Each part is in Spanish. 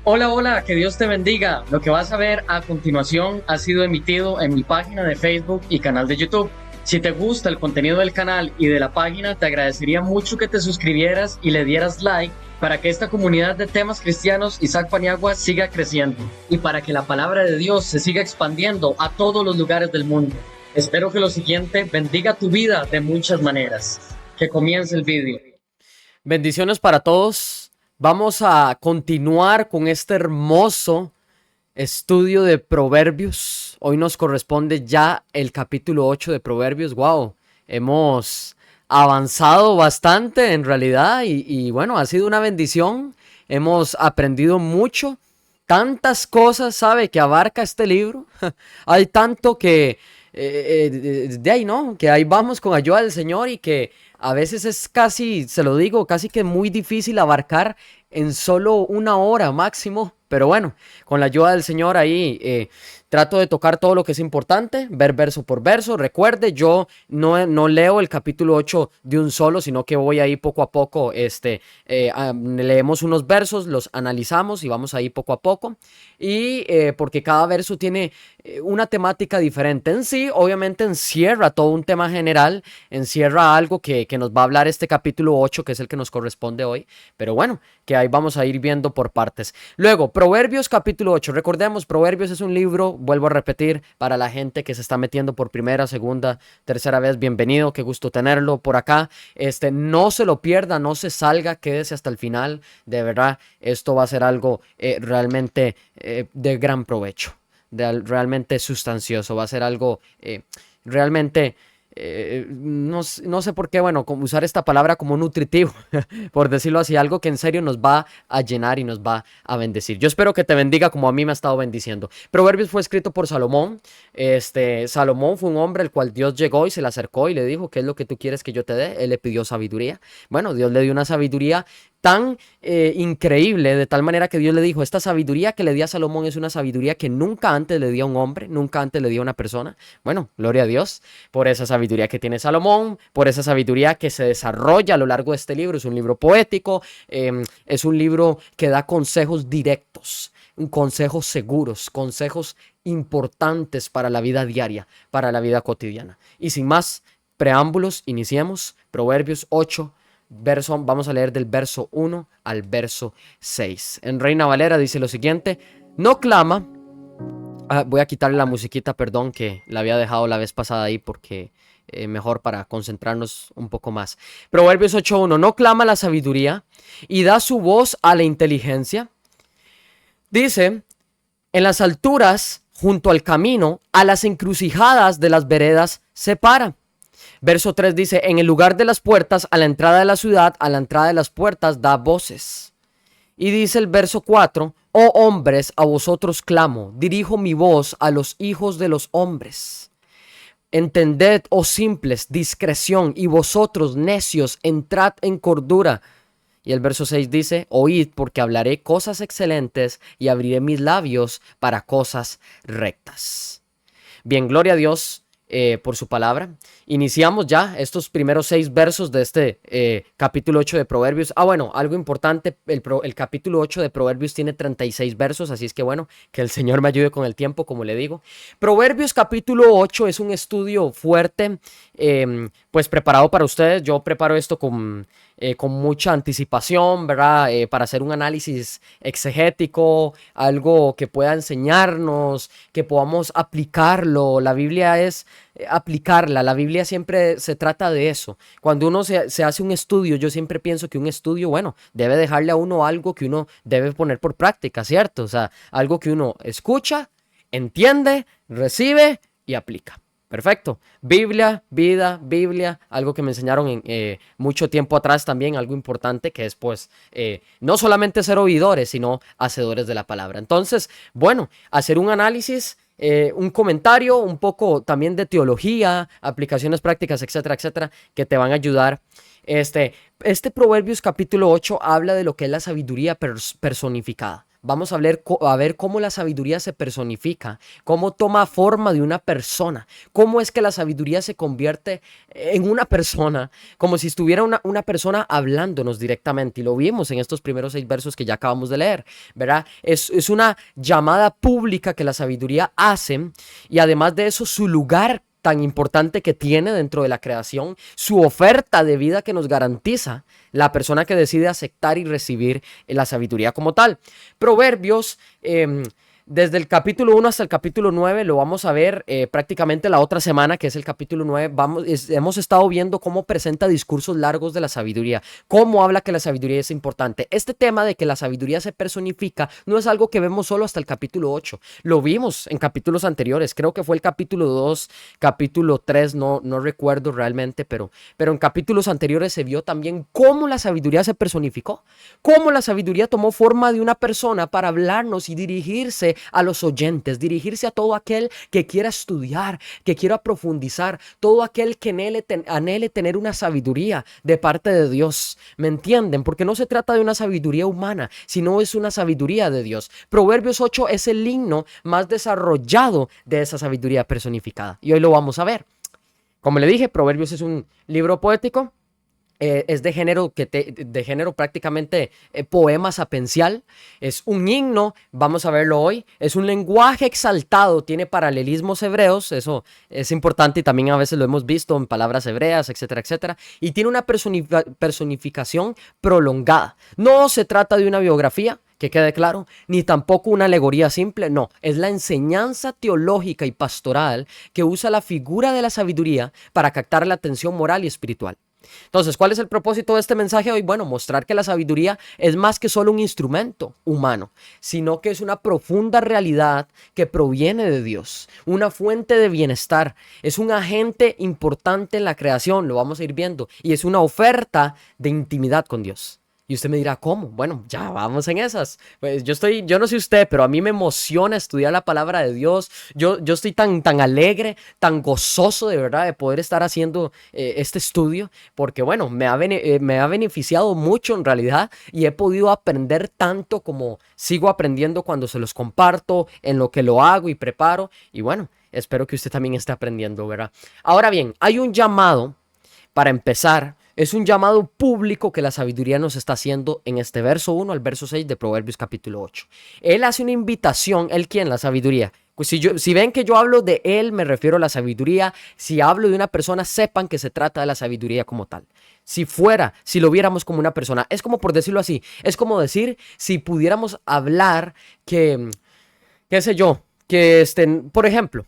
Hola, hola, que Dios te bendiga. Lo que vas a ver a continuación ha sido emitido en mi página de Facebook y canal de YouTube. Si te gusta el contenido del canal y de la página, te agradecería mucho que te suscribieras y le dieras like para que esta comunidad de temas cristianos Isaac Paniagua siga creciendo y para que la palabra de Dios se siga expandiendo a todos los lugares del mundo. Espero que lo siguiente bendiga tu vida de muchas maneras. Que comience el vídeo. Bendiciones para todos. Vamos a continuar con este hermoso estudio de Proverbios. Hoy nos corresponde ya el capítulo 8 de Proverbios. Wow, hemos avanzado bastante en realidad y bueno, ha sido una bendición. Hemos aprendido mucho, tantas cosas, ¿sabe?, que abarca este libro. Hay tanto que de ahí, ¿no? Que ahí vamos con ayuda del Señor y que a veces es casi, se lo digo, casi que muy difícil abarcar en solo una hora máximo. Pero bueno, con la ayuda del Señor ahí trato de tocar todo lo que es importante, ver verso por verso. Recuerde, yo no leo el capítulo 8 de un solo, sino que voy ahí poco a poco, leemos unos versos, los analizamos y vamos ahí poco a poco. Y porque cada verso tiene una temática diferente en sí, obviamente encierra todo un tema general, encierra algo que nos va a hablar este capítulo 8, que es el que nos corresponde hoy. Pero bueno, que ahí vamos a ir viendo por partes. Luego, Proverbios capítulo 8. Recordemos, Proverbios es un libro, vuelvo a repetir, para la gente que se está metiendo por primera, segunda, tercera vez. Bienvenido, qué gusto tenerlo por acá. No se lo pierda, no se salga, quédese hasta el final. De verdad, esto va a ser algo realmente de gran provecho, realmente sustancioso. Va a ser algo realmente... no sé por qué, bueno, usar esta palabra como nutritivo, por decirlo así, algo que en serio nos va a llenar y nos va a bendecir. Yo espero que te bendiga como a mí me ha estado bendiciendo. Proverbios fue escrito por Salomón. Salomón fue un hombre al cual Dios llegó y se le acercó y le dijo: ¿qué es lo que tú quieres que yo te dé? Él le pidió sabiduría. Bueno, Dios le dio una sabiduría tan increíble, de tal manera que Dios le dijo: esta sabiduría que le di a Salomón es una sabiduría que nunca antes le dio a un hombre, nunca antes le dio a una persona. Bueno, gloria a Dios por esa sabiduría que tiene Salomón, por esa sabiduría que se desarrolla a lo largo de este libro. Es un libro poético, es un libro que da consejos directos, consejos seguros, consejos importantes para la vida diaria, para la vida cotidiana. Y sin más preámbulos, iniciemos. Proverbios 8, vamos a leer del verso 1 al verso 6. En Reina Valera dice lo siguiente: no clama. Voy a quitarle la musiquita, perdón, que la había dejado la vez pasada ahí porque mejor para concentrarnos un poco más. Proverbios 8:1. No clama la sabiduría y da su voz a la inteligencia. Dice: en las alturas, junto al camino, a las encrucijadas de las veredas se para. Verso 3 dice: en el lugar de las puertas, a la entrada de la ciudad, a la entrada de las puertas da voces. Y dice el verso 4: oh hombres, a vosotros clamo, dirijo mi voz a los hijos de los hombres. Entended, oh simples, discreción, y vosotros necios, entrad en cordura. Y el verso 6 dice: oíd, porque hablaré cosas excelentes y abriré mis labios para cosas rectas. Bien, gloria a Dios por su palabra. Iniciamos ya estos primeros 6 versos de este capítulo 8 de Proverbios. Bueno, algo importante, el capítulo 8 de Proverbios tiene 36 versos, así es que bueno, que el Señor me ayude con el tiempo, como le digo. Proverbios capítulo 8 es un estudio fuerte, pues preparado para ustedes. Yo preparo esto con mucha anticipación, ¿verdad? Para hacer un análisis exegético, algo que pueda enseñarnos, que podamos aplicarlo. La Biblia es aplicarla, la Biblia siempre se trata de eso. Cuando uno se hace un estudio, yo siempre pienso que un estudio, bueno, debe dejarle a uno algo que uno debe poner por práctica, ¿cierto? O sea, algo que uno escucha, entiende, recibe y aplica. Perfecto. Biblia, vida, Biblia, algo que me enseñaron mucho tiempo atrás también, algo importante que es pues no solamente ser oidores, sino hacedores de la palabra. Entonces, bueno, hacer un análisis, un comentario, un poco también de teología, aplicaciones prácticas, etcétera, etcétera, que te van a ayudar. Este Proverbios capítulo 8 habla de lo que es la sabiduría personificada. Vamos a ver cómo la sabiduría se personifica, cómo toma forma de una persona, cómo es que la sabiduría se convierte en una persona, como si estuviera una persona hablándonos directamente. Y lo vimos en estos primeros 6 versos que ya acabamos de leer, ¿verdad? Es una llamada pública que la sabiduría hace, y además de eso, su lugar tan importante que tiene dentro de la creación, su oferta de vida que nos garantiza la persona que decide aceptar y recibir la sabiduría como tal. Proverbios, desde el capítulo 1 hasta el capítulo 9 lo vamos a ver prácticamente la otra semana, que es el capítulo 9. Hemos estado viendo cómo presenta discursos largos de la sabiduría, cómo habla que la sabiduría es importante. Este tema de que la sabiduría se personifica no es algo que vemos solo hasta el capítulo 8. Lo vimos en capítulos anteriores, creo que fue el capítulo 2, capítulo 3, no recuerdo realmente, pero en capítulos anteriores se vio también cómo la sabiduría se personificó, cómo la sabiduría tomó forma de una persona para hablarnos y dirigirse a los oyentes, dirigirse a todo aquel que quiera estudiar, que quiera profundizar, todo aquel que anhele tener una sabiduría de parte de Dios. ¿Me entienden? Porque no se trata de una sabiduría humana, sino es una sabiduría de Dios. Proverbios 8 es el himno más desarrollado de esa sabiduría personificada. Y hoy lo vamos a ver. Como le dije, Proverbios es un libro poético. Es de género prácticamente poema sapencial. Es un himno, vamos a verlo hoy. Es un lenguaje exaltado, tiene paralelismos hebreos, eso es importante y también a veces lo hemos visto en palabras hebreas, etcétera, etcétera. Y tiene una personificación prolongada. No se trata de una biografía, que quede claro, ni tampoco una alegoría simple, no, es la enseñanza teológica y pastoral que usa la figura de la sabiduría para captar la atención moral y espiritual. Entonces, ¿cuál es el propósito de este mensaje hoy? Bueno, mostrar que la sabiduría es más que solo un instrumento humano, sino que es una profunda realidad que proviene de Dios, una fuente de bienestar, es un agente importante en la creación, lo vamos a ir viendo, y es una oferta de intimidad con Dios. Y usted me dirá, ¿cómo? Bueno, ya vamos en esas. Pues yo no sé usted, pero a mí me emociona estudiar la palabra de Dios. Yo estoy tan alegre, tan gozoso de verdad de poder estar haciendo este estudio, porque bueno, me ha beneficiado mucho en realidad y he podido aprender tanto como sigo aprendiendo cuando se los comparto, en lo que lo hago y preparo. Y bueno, espero que usted también esté aprendiendo, ¿verdad? Ahora bien, hay un llamado para empezar. Es un llamado público que la sabiduría nos está haciendo en este verso 1 al verso 6 de Proverbios capítulo 8. Él hace una invitación, ¿él quién? La sabiduría. Pues si ven que yo hablo de él, me refiero a la sabiduría. Si hablo de una persona, sepan que se trata de la sabiduría como tal. Si lo viéramos como una persona, es como por decirlo así, es como decir, si pudiéramos hablar que, qué sé yo, por ejemplo,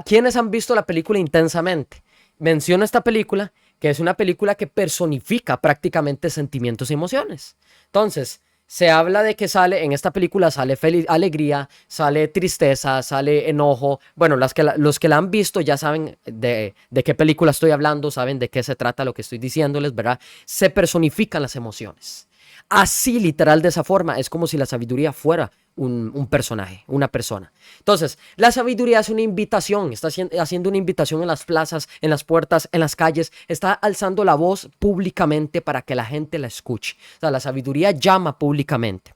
¿quiénes han visto la película Intensamente? Menciono esta película, que es una película que personifica prácticamente sentimientos y emociones. Entonces, se habla de que en esta película sale alegría, sale tristeza, sale enojo. Bueno, los que la han visto ya saben de qué película estoy hablando, saben de qué se trata lo que estoy diciéndoles, ¿verdad? Se personifican las emociones. Así, literal, de esa forma, es como si la sabiduría fuera un personaje, una persona. Entonces, la sabiduría es una invitación, está haciendo una invitación en las plazas, en las puertas, en las calles, está alzando la voz públicamente para que la gente la escuche. O sea, la sabiduría llama públicamente.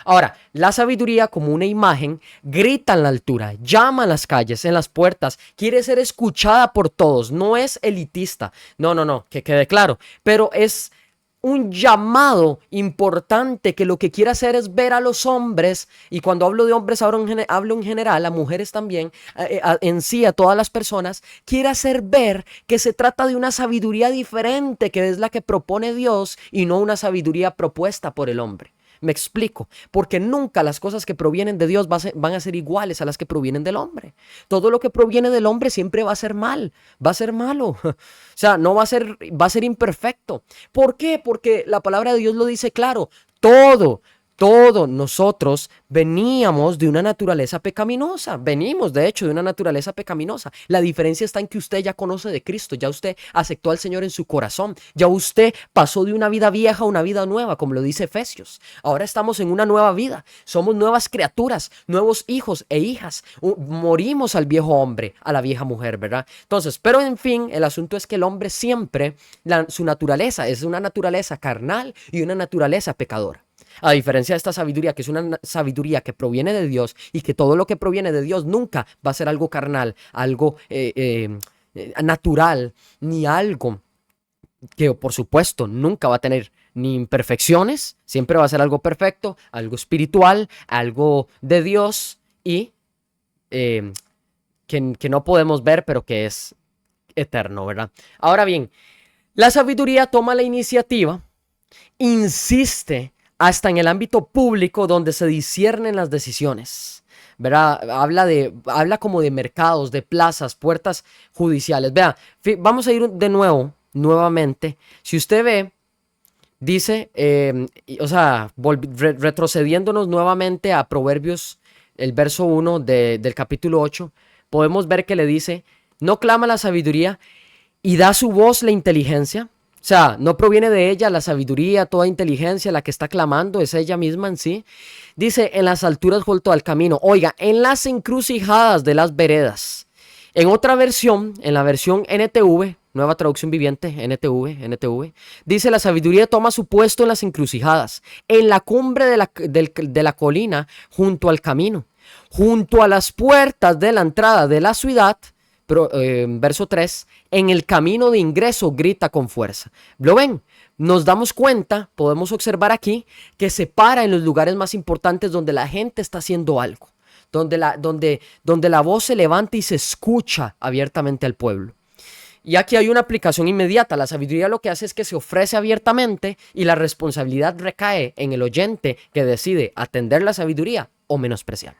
Ahora, la sabiduría como una imagen grita en la altura, llama en las calles, en las puertas, quiere ser escuchada por todos, no es elitista, no, que quede claro, pero es un llamado importante que lo que quiere hacer es ver a los hombres, y cuando hablo de hombres hablo en general, a mujeres también, en sí a todas las personas, quiere hacer ver que se trata de una sabiduría diferente, que es la que propone Dios y no una sabiduría propuesta por el hombre. Me explico, porque nunca las cosas que provienen de Dios van a ser iguales a las que provienen del hombre. Todo lo que proviene del hombre siempre va a ser mal, va a ser malo. O sea, no va a ser imperfecto. ¿Por qué? Porque la palabra de Dios lo dice claro. Todo Todos nosotros veníamos de una naturaleza pecaminosa. Venimos, de hecho, de una naturaleza pecaminosa. La diferencia está en que usted ya conoce de Cristo, ya usted aceptó al Señor en su corazón, ya usted pasó de una vida vieja a una vida nueva, como lo dice Efesios. Ahora estamos en una nueva vida. Somos nuevas criaturas, nuevos hijos e hijas. Morimos al viejo hombre, a la vieja mujer, ¿verdad? Entonces, pero en fin, el asunto es que el hombre siempre, su naturaleza es una naturaleza carnal y una naturaleza pecadora. A diferencia de esta sabiduría, que es una sabiduría que proviene de Dios, y que todo lo que proviene de Dios nunca va a ser algo carnal, algo natural, ni algo que por supuesto nunca va a tener ni imperfecciones, siempre va a ser algo perfecto, algo espiritual, algo de Dios y que no podemos ver, pero que es eterno, ¿verdad? Ahora bien, la sabiduría toma la iniciativa, insiste hasta en el ámbito público donde se disciernen las decisiones, ¿verdad? Habla como de mercados, de plazas, puertas judiciales. Vea, vamos a ir de nuevamente. Si usted ve, dice, retrocediéndonos nuevamente a Proverbios, el verso 1 del capítulo 8, podemos ver que le dice, no clama la sabiduría y da su voz la inteligencia. O sea, no proviene de ella la sabiduría, toda inteligencia, la que está clamando es ella misma en sí. Dice, en las alturas junto al camino. Oiga, en las encrucijadas de las veredas. En otra versión, en la versión NTV, Nueva Traducción Viviente, NTV, dice, la sabiduría toma su puesto en las encrucijadas, en la cumbre de la colina, junto al camino, junto a las puertas de la entrada de la ciudad. Verso 3, en el camino de ingreso grita con fuerza. ¿Lo ven? Nos damos cuenta, podemos observar aquí, que se para en los lugares más importantes donde la gente está haciendo algo, donde la voz se levanta y se escucha abiertamente al pueblo. Y aquí hay una aplicación inmediata. La sabiduría lo que hace es que se ofrece abiertamente y la responsabilidad recae en el oyente que decide atender la sabiduría o menospreciarla.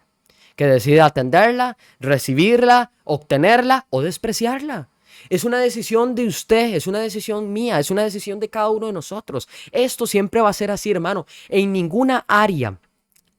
Que decide atenderla, recibirla, obtenerla o despreciarla. Es una decisión de usted, es una decisión mía, es una decisión de cada uno de nosotros. Esto siempre va a ser así, hermano. En ninguna área,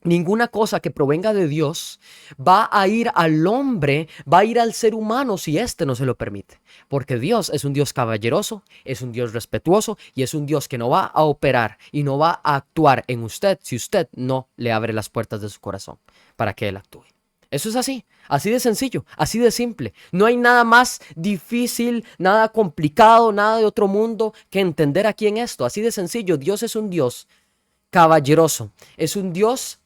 ninguna cosa que provenga de Dios va a ir al hombre, va a ir al ser humano si éste no se lo permite. Porque Dios es un Dios caballeroso, es un Dios respetuoso y es un Dios que no va a operar y no va a actuar en usted si usted no le abre las puertas de su corazón para que Él actúe. Eso es así de sencillo, así de simple. No hay nada más difícil, nada complicado, nada de otro mundo que entender aquí en esto. Así de sencillo, Dios es un Dios caballeroso, es un Dios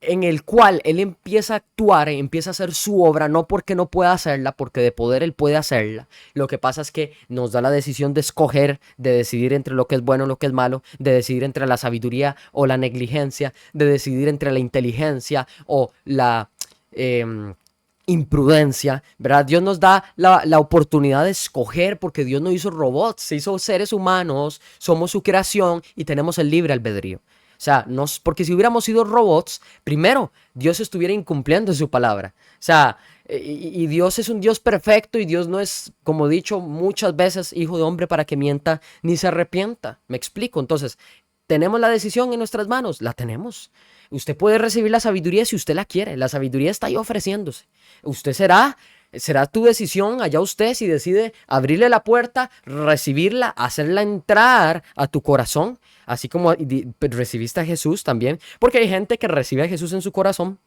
en el cual Él empieza a actuar, empieza a hacer su obra, no porque no pueda hacerla, porque de poder Él puede hacerla. Lo que pasa es que nos da la decisión de escoger, de decidir entre lo que es bueno y lo que es malo, de decidir entre la sabiduría o la negligencia, de decidir entre la inteligencia o la imprudencia, ¿verdad? Dios nos da la oportunidad de escoger porque Dios no hizo robots, se hizo seres humanos, somos su creación y tenemos el libre albedrío. O sea, porque si hubiéramos sido robots, primero, Dios estuviera incumpliendo su palabra. O sea, y Dios es un Dios perfecto y Dios no es, como he dicho muchas veces, hijo de hombre para que mienta ni se arrepienta. ¿Me explico? Entonces, ¿tenemos la decisión en nuestras manos? La tenemos. Usted puede recibir la sabiduría si usted la quiere. La sabiduría está ahí ofreciéndose. Usted será tu decisión, allá usted si decide abrirle la puerta, recibirla, hacerla entrar a tu corazón, así como recibiste a Jesús también, porque hay gente que recibe a Jesús en su corazón,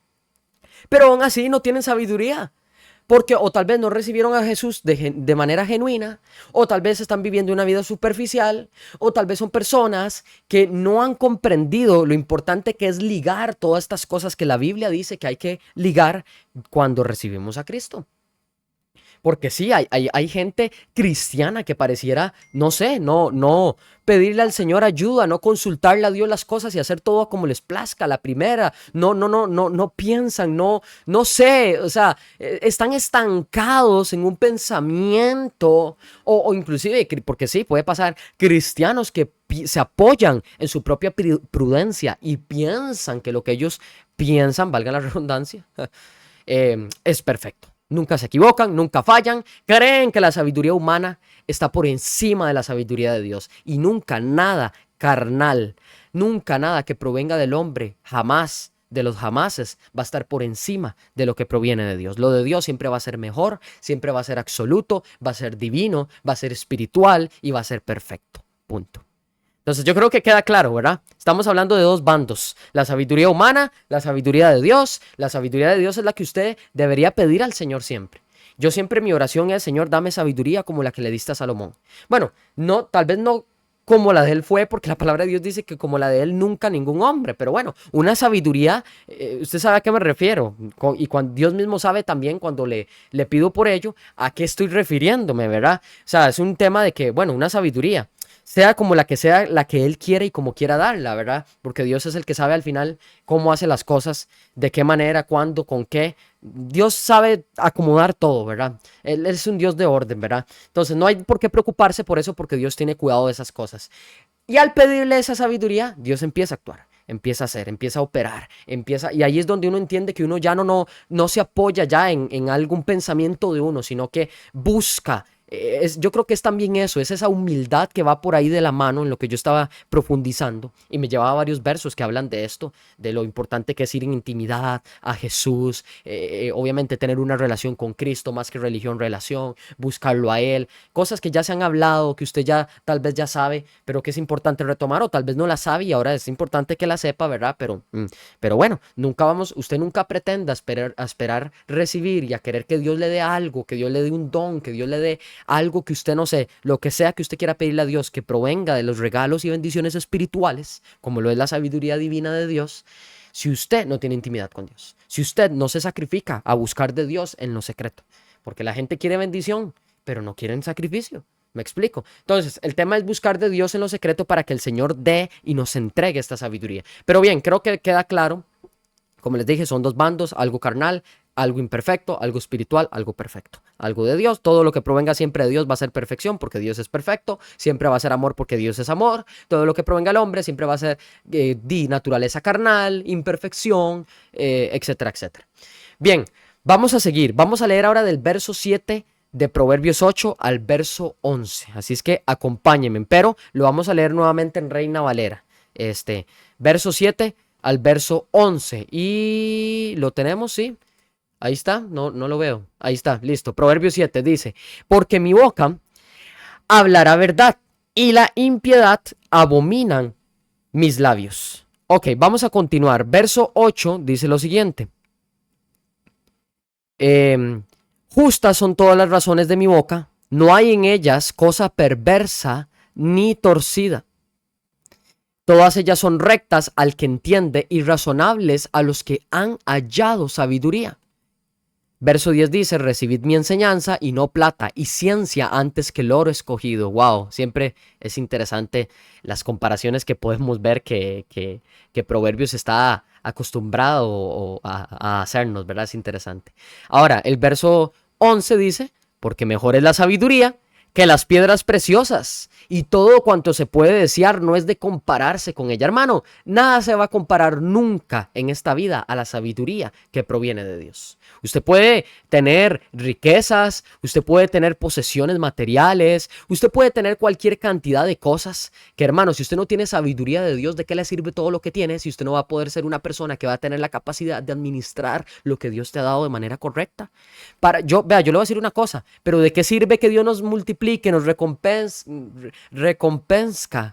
pero aún así no tienen sabiduría. Porque o tal vez no recibieron a Jesús de manera genuina, o tal vez están viviendo una vida superficial, o tal vez son personas que no han comprendido lo importante que es ligar todas estas cosas que la Biblia dice que hay que ligar cuando recibimos a Cristo. Porque sí, hay gente cristiana que pareciera, no sé, no pedirle al Señor ayuda, no consultarle a Dios las cosas y hacer todo como les plazca, la primera. No piensan, no sé, o sea, están estancados en un pensamiento o inclusive, porque sí, puede pasar, cristianos que se apoyan en su propia prudencia y piensan que lo que ellos piensan, valga la redundancia, es perfecto. Nunca se equivocan, nunca fallan, creen que la sabiduría humana está por encima de la sabiduría de Dios y nunca nada carnal. Nunca nada que provenga del hombre, jamás, de los jamases, va a estar por encima de lo que proviene de Dios. Lo de Dios siempre va a ser mejor, siempre va a ser absoluto, va a ser divino, va a ser espiritual y va a ser perfecto. Punto. Entonces yo creo que queda claro, ¿verdad? Estamos hablando de dos bandos, la sabiduría humana, la sabiduría de Dios. La sabiduría de Dios es la que usted debería pedir al Señor siempre. Yo siempre mi oración es, Señor, dame sabiduría como la que le diste a Salomón. Bueno, no, tal vez no como la de él fue, porque la palabra de Dios dice que como la de él nunca ningún hombre, pero bueno, una sabiduría, usted sabe a qué me refiero, y cuando Dios mismo sabe también cuando le pido por ello, a qué estoy refiriéndome, ¿verdad? O sea, es un tema de que, bueno, una sabiduría, sea como la que sea, la que Él quiere y como quiera darla, ¿verdad? Porque Dios es el que sabe al final cómo hace las cosas, de qué manera, cuándo, con qué. Dios sabe acomodar todo, ¿verdad? Él es un Dios de orden, ¿verdad? Entonces no hay por qué preocuparse por eso porque Dios tiene cuidado de esas cosas. Y al pedirle esa sabiduría, Dios empieza a actuar, empieza a hacer, empieza a operar, empieza, y ahí es donde uno entiende que uno ya no se apoya ya en algún pensamiento de uno, sino que busca. Yo creo que es también eso, es esa humildad que va por ahí de la mano en lo que yo estaba profundizando y me llevaba a varios versos que hablan de esto, de lo importante que es ir en intimidad a Jesús, obviamente tener una relación con Cristo más que religión, relación, buscarlo a Él, cosas que ya se han hablado, que usted ya tal vez ya sabe, pero que es importante retomar o tal vez no la sabe y ahora es importante que la sepa, ¿verdad? Pero bueno, usted nunca pretenda esperar recibir y a querer que Dios le dé algo, que Dios le dé un don, que Dios le dé algo que usted no sé, lo que sea que usted quiera pedirle a Dios que provenga de los regalos y bendiciones espirituales, como lo es la sabiduría divina de Dios, si usted no tiene intimidad con Dios, si usted no se sacrifica a buscar de Dios en lo secreto, porque la gente quiere bendición, pero no quieren sacrificio. ¿Me explico? Entonces, el tema es buscar de Dios en lo secreto para que el Señor dé y nos entregue esta sabiduría. Pero bien, creo que queda claro. Como les dije, son dos bandos, algo carnal, algo imperfecto, algo espiritual, algo perfecto. Algo de Dios, todo lo que provenga siempre de Dios va a ser perfección porque Dios es perfecto, siempre va a ser amor porque Dios es amor, todo lo que provenga del hombre siempre va a ser naturaleza carnal, imperfección, etcétera, etcétera. Bien, vamos a seguir, vamos a leer ahora del verso 7 de Proverbios 8 al verso 11, así es que acompáñenme, pero lo vamos a leer nuevamente en Reina Valera, verso 7 al verso 11 y lo tenemos, ¿sí? Ahí está, no lo veo. Ahí está, listo. Proverbios 7 dice, porque mi boca hablará verdad y la impiedad abominan mis labios. Ok, vamos a continuar. Verso 8 dice lo siguiente. Justas son todas las razones de mi boca, no hay en ellas cosa perversa ni torcida. Todas ellas son rectas al que entiende y razonables a los que han hallado sabiduría. Verso 10 dice, recibid mi enseñanza y no plata y ciencia antes que el oro escogido. Wow, siempre es interesante las comparaciones que podemos ver que Proverbios está acostumbrado a hacernos, ¿verdad? Es interesante. Ahora, el verso 11 dice, porque mejor es la sabiduría que las piedras preciosas y todo cuanto se puede desear no es de compararse con ella. Hermano, nada se va a comparar nunca en esta vida a la sabiduría que proviene de Dios. Usted puede tener riquezas, usted puede tener posesiones materiales, usted puede tener cualquier cantidad de cosas que, hermano, si usted no tiene sabiduría de Dios, ¿de qué le sirve todo lo que tiene si usted no va a poder ser una persona que va a tener la capacidad de administrar lo que Dios te ha dado de manera correcta? Yo le voy a decir una cosa, pero ¿de qué sirve que Dios nos multiplique, nos recompensa?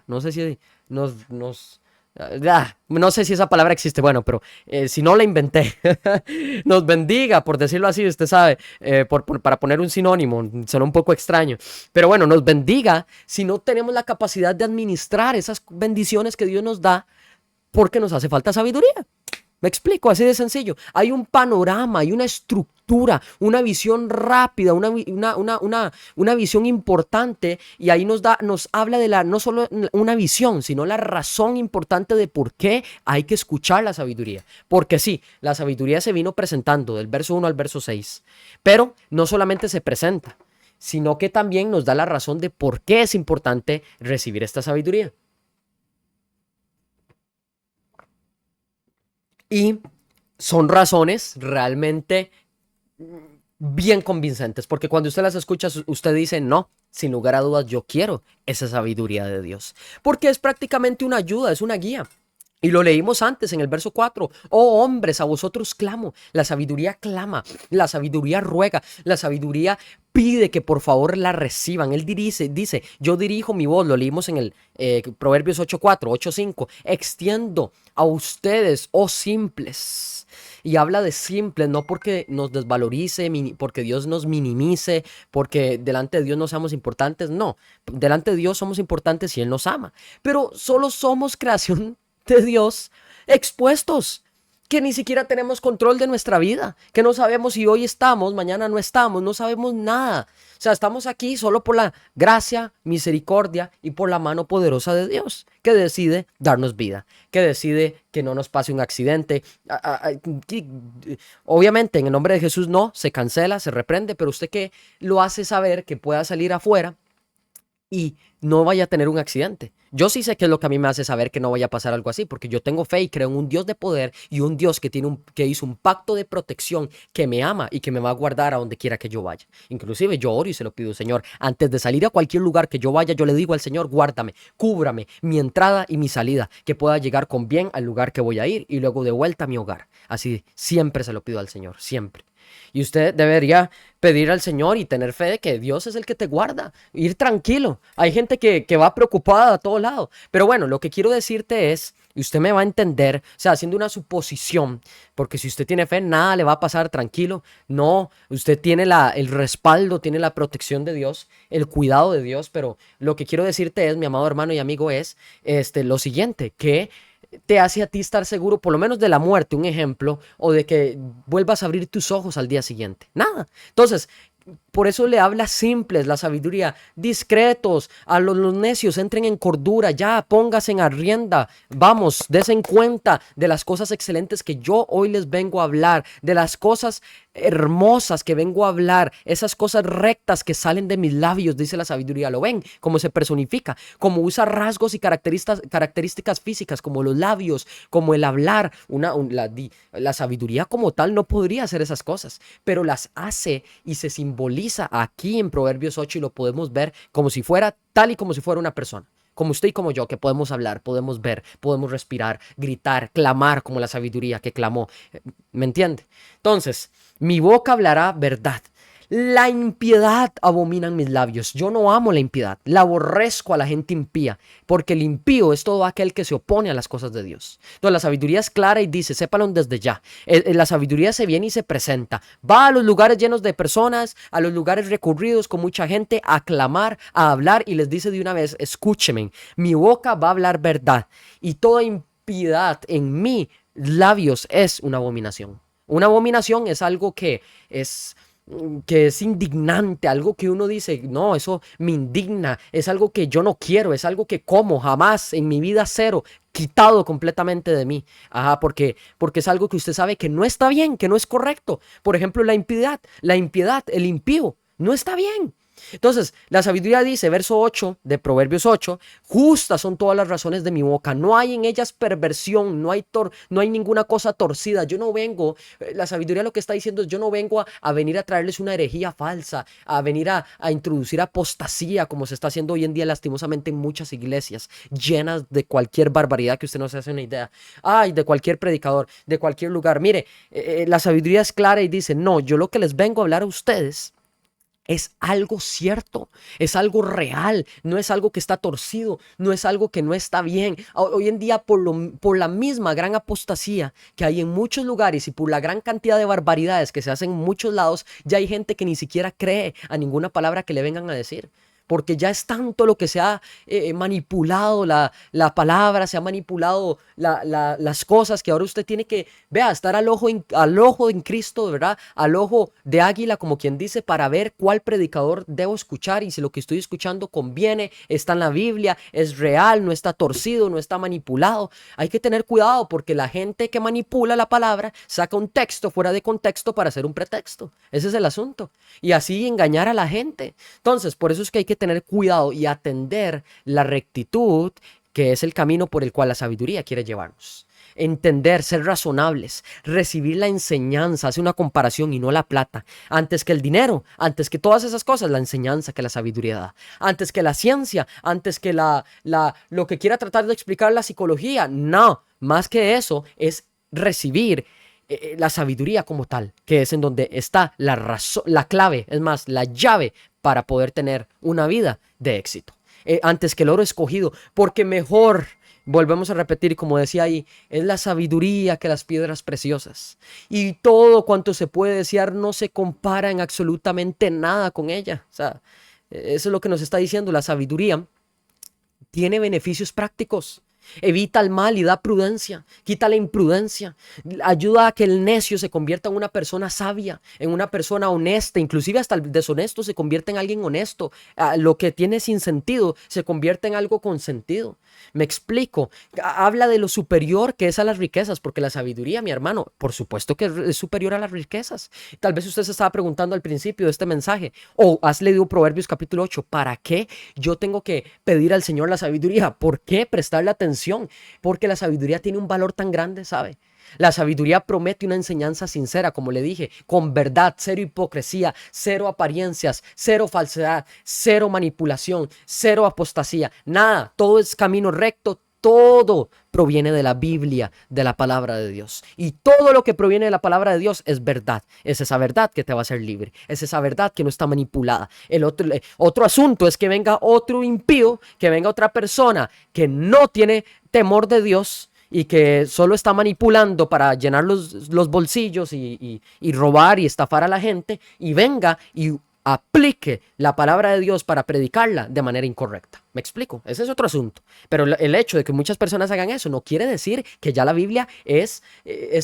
No sé si no sé si esa palabra existe, bueno, pero si no la inventé, nos bendiga, por decirlo así, usted sabe, para poner un sinónimo, suena un poco extraño, pero bueno, nos bendiga si no tenemos la capacidad de administrar esas bendiciones que Dios nos da, porque nos hace falta sabiduría. Me explico, así de sencillo. Hay un panorama, hay una estructura, una visión rápida, una visión importante, y ahí nos habla de no solo una visión, sino la razón importante de por qué hay que escuchar la sabiduría. Porque sí, la sabiduría se vino presentando del verso 1 al verso 6, pero no solamente se presenta, sino que también nos da la razón de por qué es importante recibir esta sabiduría. Y son razones realmente bien convincentes, porque cuando usted las escucha, usted dice, no, sin lugar a dudas, yo quiero esa sabiduría de Dios, porque es prácticamente una ayuda, es una guía. Y lo leímos antes en el verso 4. Oh hombres, a vosotros clamo. La sabiduría clama, la sabiduría ruega, la sabiduría pide que por favor la reciban. Él dice, yo dirijo mi voz, lo leímos en el Proverbios 8:4, 8:5. Extiendo a ustedes, oh simples. Y habla de simples, no porque nos desvalorice, porque Dios nos minimice, porque delante de Dios no seamos importantes. No, delante de Dios somos importantes si Él nos ama. Pero solo somos creación de Dios expuestos, que ni siquiera tenemos control de nuestra vida, que no sabemos si hoy estamos, mañana no estamos, no sabemos nada. O sea, estamos aquí solo por la gracia, misericordia y por la mano poderosa de Dios, que decide darnos vida, que decide que no nos pase un accidente. Obviamente, en el nombre de Jesús no, se cancela, se reprende, pero usted que lo hace saber que pueda salir afuera y no vaya a tener un accidente. Yo sí sé qué es lo que a mí me hace saber que no vaya a pasar algo así, porque yo tengo fe y creo en un Dios de poder y un Dios que hizo un pacto de protección, que me ama y que me va a guardar a donde quiera que yo vaya. Inclusive yo oro y se lo pido, Señor, antes de salir a cualquier lugar que yo vaya, yo le digo al Señor, guárdame, cúbrame mi entrada y mi salida, que pueda llegar con bien al lugar que voy a ir y luego de vuelta a mi hogar. Así siempre se lo pido al Señor, siempre. Y usted debería pedir al Señor y tener fe de que Dios es el que te guarda. Ir tranquilo. Hay gente que va preocupada a todo lado. Pero bueno, lo que quiero decirte es, y usted me va a entender, o sea, haciendo una suposición, porque si usted tiene fe, nada le va a pasar, tranquilo. No, usted tiene el respaldo, tiene la protección de Dios, el cuidado de Dios. Pero lo que quiero decirte es, mi amado hermano y amigo, es lo siguiente, que te hace a ti estar seguro, por lo menos de la muerte, un ejemplo, o de que vuelvas a abrir tus ojos al día siguiente. Nada. Entonces, por eso le habla simples, la sabiduría, discretos, a los necios, entren en cordura, ya, póngase en arrienda, vamos, desen cuenta de las cosas excelentes que yo hoy les vengo a hablar, de las cosas hermosas que vengo a hablar, esas cosas rectas que salen de mis labios, dice la sabiduría. ¿Lo ven? Cómo se personifica, cómo usa rasgos y características físicas, como los labios, como el hablar. La sabiduría como tal no podría hacer esas cosas, pero las hace y se simboliza aquí en Proverbios 8 y lo podemos ver como si fuera tal y como si fuera una persona. Como usted y como yo, que podemos hablar, podemos ver, podemos respirar, gritar, clamar como la sabiduría que clamó. ¿Me entiende? Entonces, mi boca hablará verdad. La impiedad abominan mis labios. Yo no amo la impiedad, la aborrezco a la gente impía, porque el impío es todo aquel que se opone a las cosas de Dios. Entonces la sabiduría es clara y dice, sépalo desde ya. La sabiduría se viene y se presenta. Va a los lugares llenos de personas, a los lugares recurridos con mucha gente, a clamar, a hablar y les dice de una vez, escúcheme, mi boca va a hablar verdad y toda impiedad en mis labios es una abominación. Una abominación es algo que es indignante, algo que uno dice, no, eso me indigna, es algo que yo no quiero, es algo que como jamás en mi vida cero, quitado completamente de mí. Ajá, porque es algo que usted sabe que no está bien, que no es correcto. Por ejemplo, la impiedad, el impío, no está bien. Entonces, la sabiduría dice, verso 8 de Proverbios 8, justas son todas las razones de mi boca, no hay en ellas perversión, no hay ninguna cosa torcida. Yo no vengo, la sabiduría lo que está diciendo es, yo no vengo a venir a traerles una herejía falsa, a venir a introducir apostasía, como se está haciendo hoy en día lastimosamente en muchas iglesias, llenas de cualquier barbaridad que usted no se hace una idea. Ay, de cualquier predicador, de cualquier lugar. Mire, la sabiduría es clara y dice, no, yo lo que les vengo a hablar a ustedes es algo cierto, es algo real, no es algo que está torcido, no es algo que no está bien. Hoy en día, por la misma gran apostasía que hay en muchos lugares y por la gran cantidad de barbaridades que se hacen en muchos lados, ya hay gente que ni siquiera cree a ninguna palabra que le vengan a decir. Porque ya es tanto lo que se ha manipulado la palabra, se ha manipulado las cosas, que ahora usted tiene que, vea, estar al ojo en Cristo, ¿verdad? Al ojo de águila, como quien dice, para ver cuál predicador debo escuchar y si lo que estoy escuchando conviene, está en la Biblia, es real, no está torcido, no está manipulado. Hay que tener cuidado porque la gente que manipula la palabra saca un texto fuera de contexto para hacer un pretexto. Ese es el asunto. Y así engañar a la gente. Entonces, por eso es que hay que tener cuidado y atender la rectitud que es el camino por el cual la sabiduría quiere llevarnos. Entender, ser razonables, recibir la enseñanza, hace una comparación y no la plata. Antes que el dinero, antes que todas esas cosas, la enseñanza que la sabiduría da. Antes que la ciencia, antes que lo que quiera tratar de explicar la psicología. No, más que eso es recibir la sabiduría como tal, que es en donde está la razón, la clave, es más, la llave para poder tener una vida de éxito. Antes que el oro escogido, porque mejor, volvemos a repetir, como decía ahí, es la sabiduría que las piedras preciosas. Y todo cuanto se puede desear no se compara en absolutamente nada con ella. O sea, eso es lo que nos está diciendo. La sabiduría tiene beneficios prácticos. Evita el mal y da prudencia, quita la imprudencia, ayuda a que el necio se convierta en una persona sabia, en una persona honesta, inclusive hasta el deshonesto se convierte en alguien honesto, lo que tiene sin sentido se convierte en algo con sentido. Me explico, habla de lo superior que es a las riquezas, porque la sabiduría, mi hermano, por supuesto que es superior a las riquezas. Tal vez usted se estaba preguntando al principio de este mensaje, o has leído Proverbios capítulo 8, ¿para qué yo tengo que pedir al Señor la sabiduría? ¿Por qué prestarle atención? Porque la sabiduría tiene un valor tan grande, ¿sabe? La sabiduría promete una enseñanza sincera, como le dije, con verdad, cero hipocresía, cero apariencias, cero falsedad, cero manipulación, cero apostasía, nada, todo es camino recto, todo proviene de la Biblia, de la palabra de Dios. Y todo lo que proviene de la palabra de Dios es verdad. Es esa verdad que te va a hacer libre. Es esa verdad que no está manipulada. El otro asunto es que venga otro impío, que venga otra persona que no tiene temor de Dios y que solo está manipulando para llenar los bolsillos y robar y estafar a la gente, y venga y aplique la palabra de Dios para predicarla de manera incorrecta. ¿Me explico? Ese es otro asunto. Pero el hecho de que muchas personas hagan eso no quiere decir que ya la Biblia es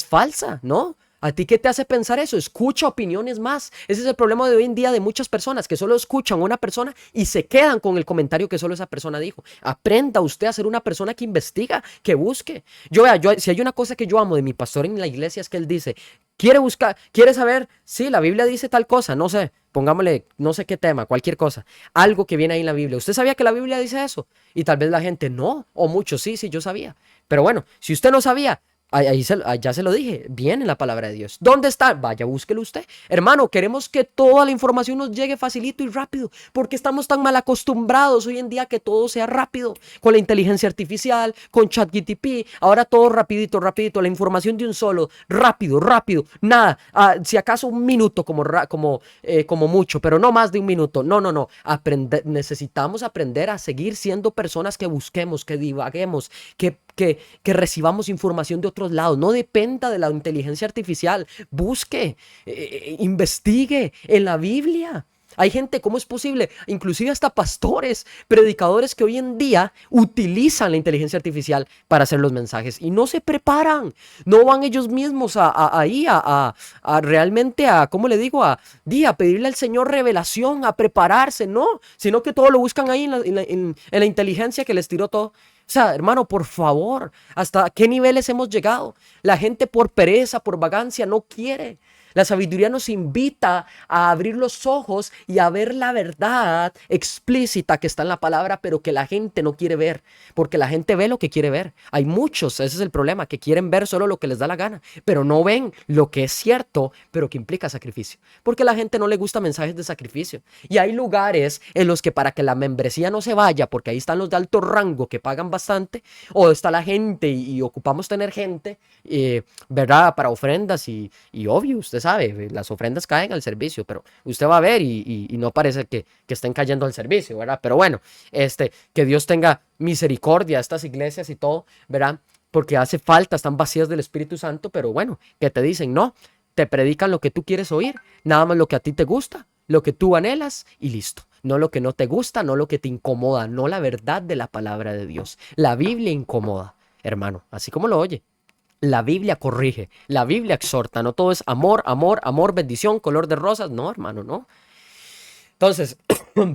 falsa, ¿no? ¿A ti qué te hace pensar eso? Escucha opiniones más. Ese es el problema de hoy en día de muchas personas que solo escuchan a una persona y se quedan con el comentario que solo esa persona dijo. Aprenda usted a ser una persona que investiga, que busque. Si hay una cosa que yo amo de mi pastor en la iglesia es que él dice, quiere saber, sí, la Biblia dice tal cosa, no sé, pongámosle, no sé qué tema, cualquier cosa, algo que viene ahí en la Biblia. ¿Usted sabía que la Biblia dice eso? Y tal vez la gente no, o muchos sí, yo sabía. Pero bueno, si usted no sabía, ya se lo dije, viene la palabra de Dios. ¿Dónde está? Vaya, búsquelo usted. Hermano, queremos que toda la información nos llegue facilito y rápido, porque estamos tan mal acostumbrados hoy en día que todo sea rápido, con la inteligencia artificial, con ChatGPT, ahora todo rapidito, la información de un solo, rápido, nada, si acaso un minuto como mucho, pero no más de un minuto. No. Necesitamos aprender a seguir siendo personas que busquemos, que divaguemos, que recibamos información de otros lados. No dependa de la inteligencia artificial. Busque, investigue en la Biblia. Hay gente, ¿cómo es posible? Inclusive hasta pastores, predicadores que hoy en día utilizan la inteligencia artificial para hacer los mensajes y no se preparan. No van ellos mismos realmente ¿cómo le digo? A pedirle al Señor revelación, a prepararse, no. Sino que todo lo buscan ahí en la inteligencia que les tiró todo. O sea, hermano, por favor, ¿hasta qué niveles hemos llegado? La gente por pereza, por vagancia, no quiere. La sabiduría nos invita a abrir los ojos y a ver la verdad explícita que está en la palabra, pero que la gente no quiere ver, porque la gente ve lo que quiere ver. Hay muchos, ese es el problema, que quieren ver solo lo que les da la gana, pero no ven lo que es cierto, pero que implica sacrificio, porque a la gente no le gusta mensajes de sacrificio. Y hay lugares en los que para que la membresía no se vaya, porque ahí están los de alto rango que pagan bastante, o está la gente y ocupamos tener gente, ¿verdad? Para ofrendas y obvio, usted sabe, las ofrendas caen al servicio, pero usted va a ver y no parece que estén cayendo al servicio, ¿verdad? Pero bueno, que Dios tenga misericordia a estas iglesias y todo, ¿verdad? Porque hace falta, están vacías del Espíritu Santo, pero bueno, que te dicen, no, te predican lo que tú quieres oír, nada más lo que a ti te gusta, lo que tú anhelas y listo. No lo que no te gusta, no lo que te incomoda, no la verdad de la palabra de Dios. La Biblia incomoda, hermano, así como lo oye. La Biblia corrige, la Biblia exhorta, no todo es amor, bendición, color de rosas, no, hermano, no. Entonces,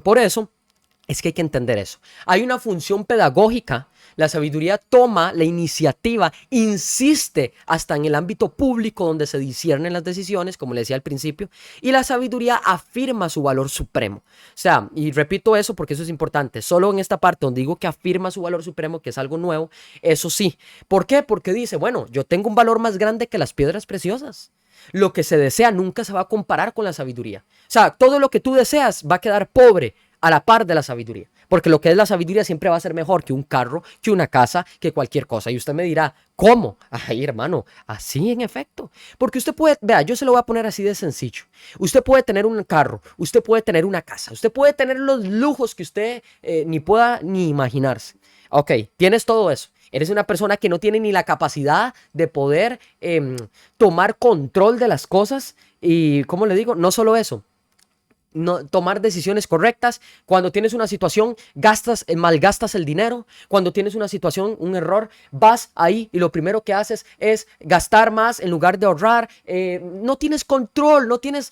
por eso es que hay que entender eso. Hay una función pedagógica La sabiduría toma la iniciativa, insiste hasta en el ámbito público donde se disciernen las decisiones, como le decía al principio, y la sabiduría afirma su valor supremo. O sea, y repito eso porque eso es importante, solo en esta parte donde digo que afirma su valor supremo, que es algo nuevo, eso sí. ¿Por qué? Porque dice, bueno, yo tengo un valor más grande que las piedras preciosas. Lo que se desea nunca se va a comparar con la sabiduría. O sea, todo lo que tú deseas va a quedar pobre a la par de la sabiduría. Porque lo que es la sabiduría siempre va a ser mejor que un carro, que una casa, que cualquier cosa. Y usted me dirá, ¿cómo? Ay, hermano, así en efecto. Porque usted puede, vea, yo se lo voy a poner así de sencillo. Usted puede tener un carro, usted puede tener una casa, usted puede tener los lujos que usted ni pueda ni imaginarse. Ok, tienes todo eso. Eres una persona que no tiene ni la capacidad de poder tomar control de las cosas y, ¿cómo le digo? No solo eso. No, tomar decisiones correctas. Cuando tienes una situación, malgastas el dinero. Cuando tienes una situación, un error, vas ahí y lo primero que haces es gastar más en lugar de ahorrar. No tienes control, no tienes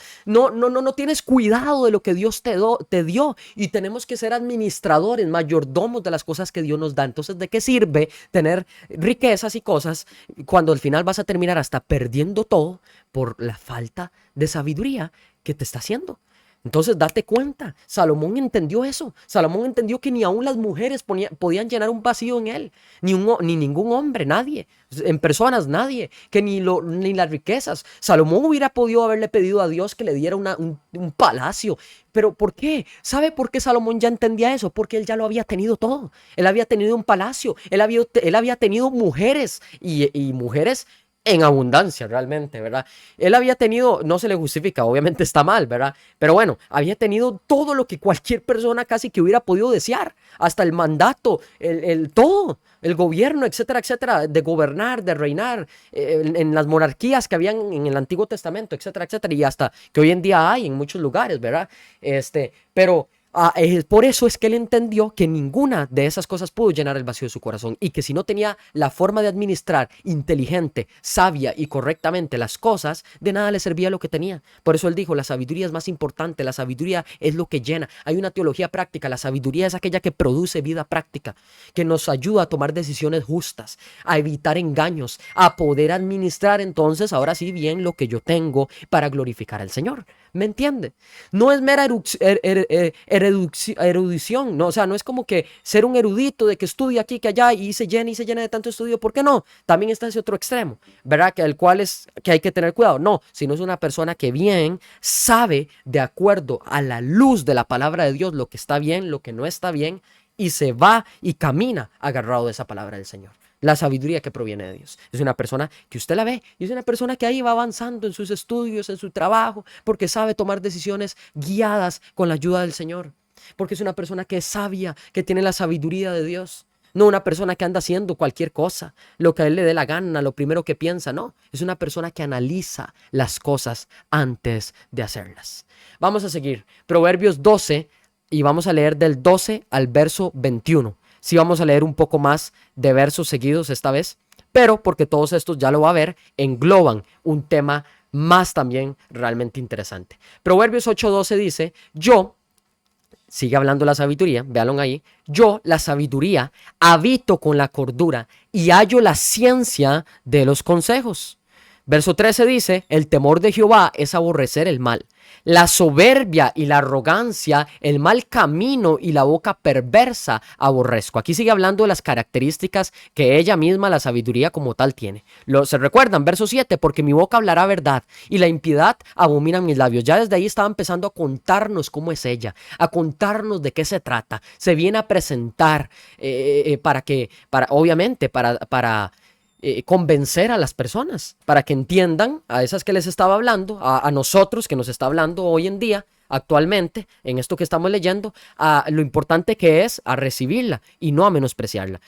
cuidado de lo que Dios te dio. Y tenemos que ser administradores, mayordomos de las cosas que Dios nos da. Entonces, ¿de qué sirve tener riquezas y cosas cuando al final vas a terminar hasta perdiendo todo por la falta de sabiduría que te está haciendo? Entonces, date cuenta, Salomón entendió eso. Salomón entendió que ni aún las mujeres podían llenar un vacío en él, ni ningún hombre, nadie, en personas, nadie, que ni las riquezas. Salomón hubiera podido haberle pedido a Dios que le diera un palacio. ¿Pero por qué? ¿Sabe por qué Salomón ya entendía eso? Porque él ya lo había tenido todo. Él había tenido un palacio, él había tenido mujeres y mujeres en abundancia realmente, ¿verdad? Él había tenido, no se le justifica, obviamente está mal, ¿verdad? Pero bueno, había tenido todo lo que cualquier persona casi que hubiera podido desear, hasta el mandato, todo, el gobierno, etcétera, etcétera, de gobernar, de reinar, en las monarquías que habían en el Antiguo Testamento, etcétera, etcétera, y hasta que hoy en día hay en muchos lugares, ¿verdad? Pero por eso es que él entendió que ninguna de esas cosas pudo llenar el vacío de su corazón y que si no tenía la forma de administrar inteligente, sabia y correctamente las cosas, de nada le servía lo que tenía. Por eso él dijo, la sabiduría es más importante, la sabiduría es lo que llena. Hay una teología práctica, la sabiduría es aquella que produce vida práctica, que nos ayuda a tomar decisiones justas, a evitar engaños, a poder administrar entonces ahora sí bien lo que yo tengo para glorificar al Señor. ¿Me entiende? No es mera erudición, ¿no? O sea, no es como que ser un erudito de que estudia aquí, que allá y se llena de tanto estudio. ¿Por qué no? También está ese otro extremo, ¿verdad? Que el cual es que hay que tener cuidado. No, sino es una persona que bien sabe de acuerdo a la luz de la palabra de Dios lo que está bien, lo que no está bien y se va y camina agarrado de esa palabra del Señor. La sabiduría que proviene de Dios. Es una persona que usted la ve y es una persona que ahí va avanzando en sus estudios, en su trabajo, porque sabe tomar decisiones guiadas con la ayuda del Señor. Porque es una persona que es sabia, que tiene la sabiduría de Dios. No una persona que anda haciendo cualquier cosa, lo que a él le dé la gana, lo primero que piensa, no. Es una persona que analiza las cosas antes de hacerlas. Vamos a seguir. Proverbios 12 y vamos a leer del 12 al verso 21. Sí vamos a leer un poco más de versos seguidos esta vez, pero porque todos estos ya lo va a ver, engloban un tema más también realmente interesante. Proverbios 8:12 dice, sigue hablando la sabiduría, véanlo ahí, yo, la sabiduría, habito con la cordura y hallo la ciencia de los consejos. Verso 13 dice, el temor de Jehová es aborrecer el mal. La soberbia y la arrogancia, el mal camino y la boca perversa aborrezco. Aquí sigue hablando de las características que ella misma, la sabiduría como tal, tiene. Se recuerdan, verso 7, porque mi boca hablará verdad y la impiedad abominan mis labios. Ya desde ahí estaba empezando a contarnos cómo es ella, a contarnos de qué se trata. Se viene a presentar obviamente, para convencer a las personas, para que entiendan a esas que les estaba hablando, a nosotros que nos está hablando hoy en día, actualmente, en esto que estamos leyendo, a lo importante que es a recibirla y no a menospreciarla.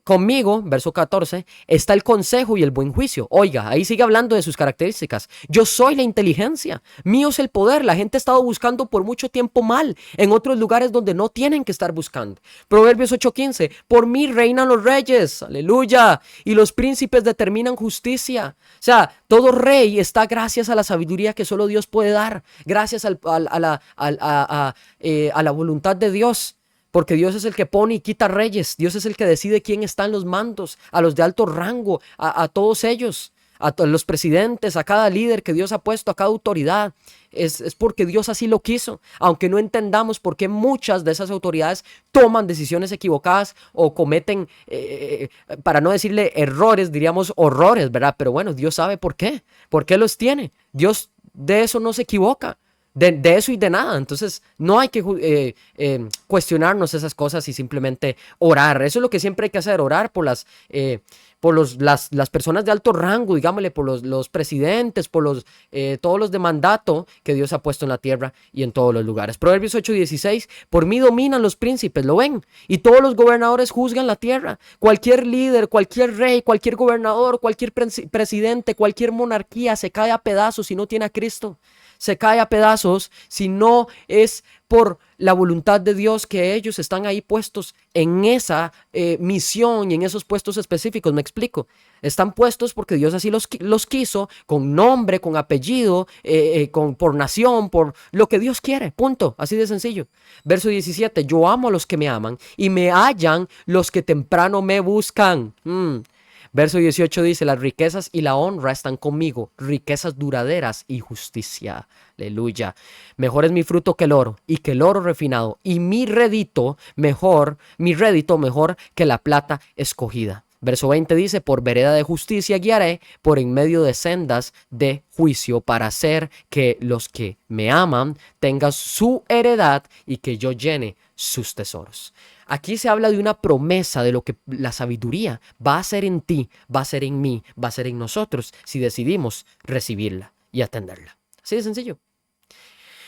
Conmigo, verso 14, está el consejo y el buen juicio. Oiga, ahí sigue hablando de sus características. Yo soy la inteligencia, mío es el poder. La gente ha estado buscando por mucho tiempo mal en otros lugares donde no tienen que estar buscando. Proverbios 8:15, por mí reinan los reyes, aleluya, y los príncipes determinan justicia. O sea, todo rey está gracias a la sabiduría que solo Dios puede dar, gracias a la voluntad de Dios. porque Dios es el que pone y quita reyes. Dios es el que decide quién está en los mandos, a los de alto rango, a todos ellos, los presidentes, a cada líder que Dios ha puesto, a cada autoridad. Es porque Dios así lo quiso, aunque no entendamos por qué muchas de esas autoridades toman decisiones equivocadas o cometen, para no decirle errores, diríamos horrores, ¿verdad? Pero bueno, Dios sabe por qué los tiene. Dios de eso no se equivoca. De eso y de nada. Entonces no hay que cuestionarnos esas cosas y simplemente orar. Eso es lo que siempre hay que hacer, orar por las personas de alto rango, digámosle, por los presidentes, por todos los de mandato que Dios ha puesto en la tierra y en todos los lugares. Proverbios 8:16, por mí dominan los príncipes, ¿lo ven? Y todos los gobernadores juzgan la tierra. Cualquier líder, cualquier rey, cualquier gobernador, cualquier presidente, cualquier monarquía se cae a pedazos si no tiene a Cristo. Se cae a pedazos si no es por la voluntad de Dios que ellos están ahí puestos en esa misión y en esos puestos específicos. Me explico. Están puestos porque Dios así los quiso, con nombre, con apellido, por nación, por lo que Dios quiere. Punto. Así de sencillo. Verso 17. Yo amo a los que me aman y me hallan los que temprano me buscan. Verso 18 dice, las riquezas y la honra están conmigo, riquezas duraderas y justicia. Aleluya. Mejor es mi fruto que el oro y que el oro refinado, y mi rédito mejor que la plata escogida. Verso 20 dice, por vereda de justicia guiaré, por en medio de sendas de juicio, para hacer que los que me aman tengan su heredad y que yo llene sus tesoros. Aquí se habla de una promesa de lo que la sabiduría va a hacer en ti, va a ser en mí, va a ser en nosotros, si decidimos recibirla y atenderla. Así de sencillo.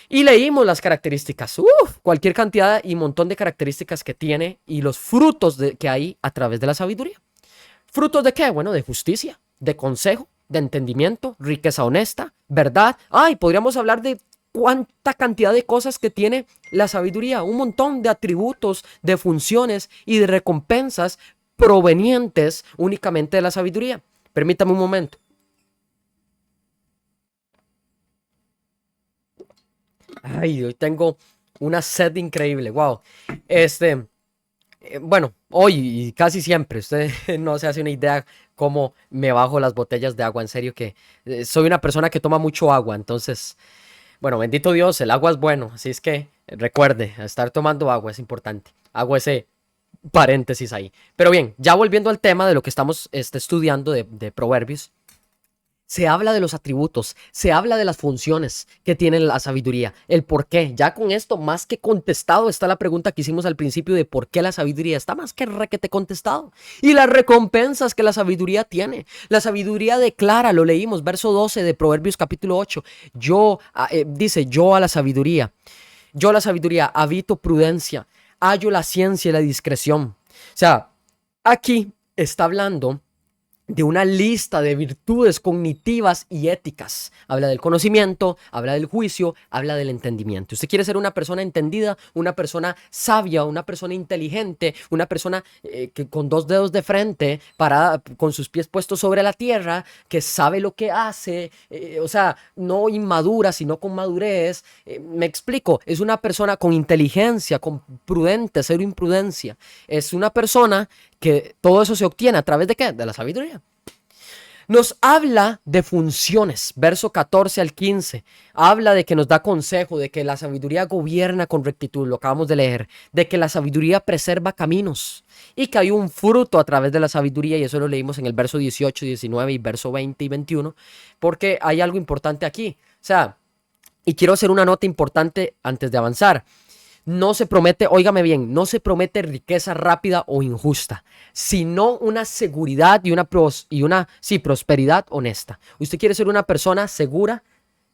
Y leímos las características, cualquier cantidad y montón de características que tiene y los frutos que hay a través de la sabiduría. ¿Frutos de qué? Bueno, de justicia, de consejo, de entendimiento, riqueza honesta, verdad. Podríamos hablar de cuánta cantidad de cosas que tiene la sabiduría, un montón de atributos, de funciones y de recompensas provenientes únicamente de la sabiduría. Permítame un momento. Hoy tengo una sed increíble, wow. Bueno, hoy y casi siempre, usted no se hace una idea cómo me bajo las botellas de agua, en serio que soy una persona que toma mucho agua, entonces... Bueno, bendito Dios, el agua es bueno, así es que recuerde, estar tomando agua es importante. Hago ese paréntesis ahí. Pero bien, ya volviendo al tema de lo que estamos estudiando de Proverbios, se habla de los atributos, se habla de las funciones que tiene la sabiduría, el por qué. Ya con esto más que contestado está la pregunta que hicimos al principio de por qué la sabiduría está más que requete contestado. Y las recompensas que la sabiduría tiene. La sabiduría declara, lo leímos, verso 12 de Proverbios capítulo 8. Dice, yo a la sabiduría habito prudencia, hallo la ciencia y la discreción. O sea, aquí está hablando de una lista de virtudes cognitivas y éticas. Habla del conocimiento, habla del juicio, habla del entendimiento. Usted quiere ser una persona entendida, una persona sabia, una persona inteligente, una persona que con dos dedos de frente, parada, con sus pies puestos sobre la tierra, que sabe lo que hace, o sea, no inmadura, sino con madurez. Me explico, es una persona con inteligencia, con prudente, cero imprudencia. Es una persona que todo eso se obtiene a través de ¿qué? De la sabiduría. Nos habla de funciones, verso 14 al 15, habla de que nos da consejo, de que la sabiduría gobierna con rectitud, lo acabamos de leer, de que la sabiduría preserva caminos y que hay un fruto a través de la sabiduría, y eso lo leímos en el verso 18, 19 y verso 20 y 21, porque hay algo importante aquí, o sea, y quiero hacer una nota importante antes de avanzar. No se promete, óigame bien, no se promete riqueza rápida o injusta, sino una seguridad y una prosperidad honesta. Usted quiere ser una persona segura,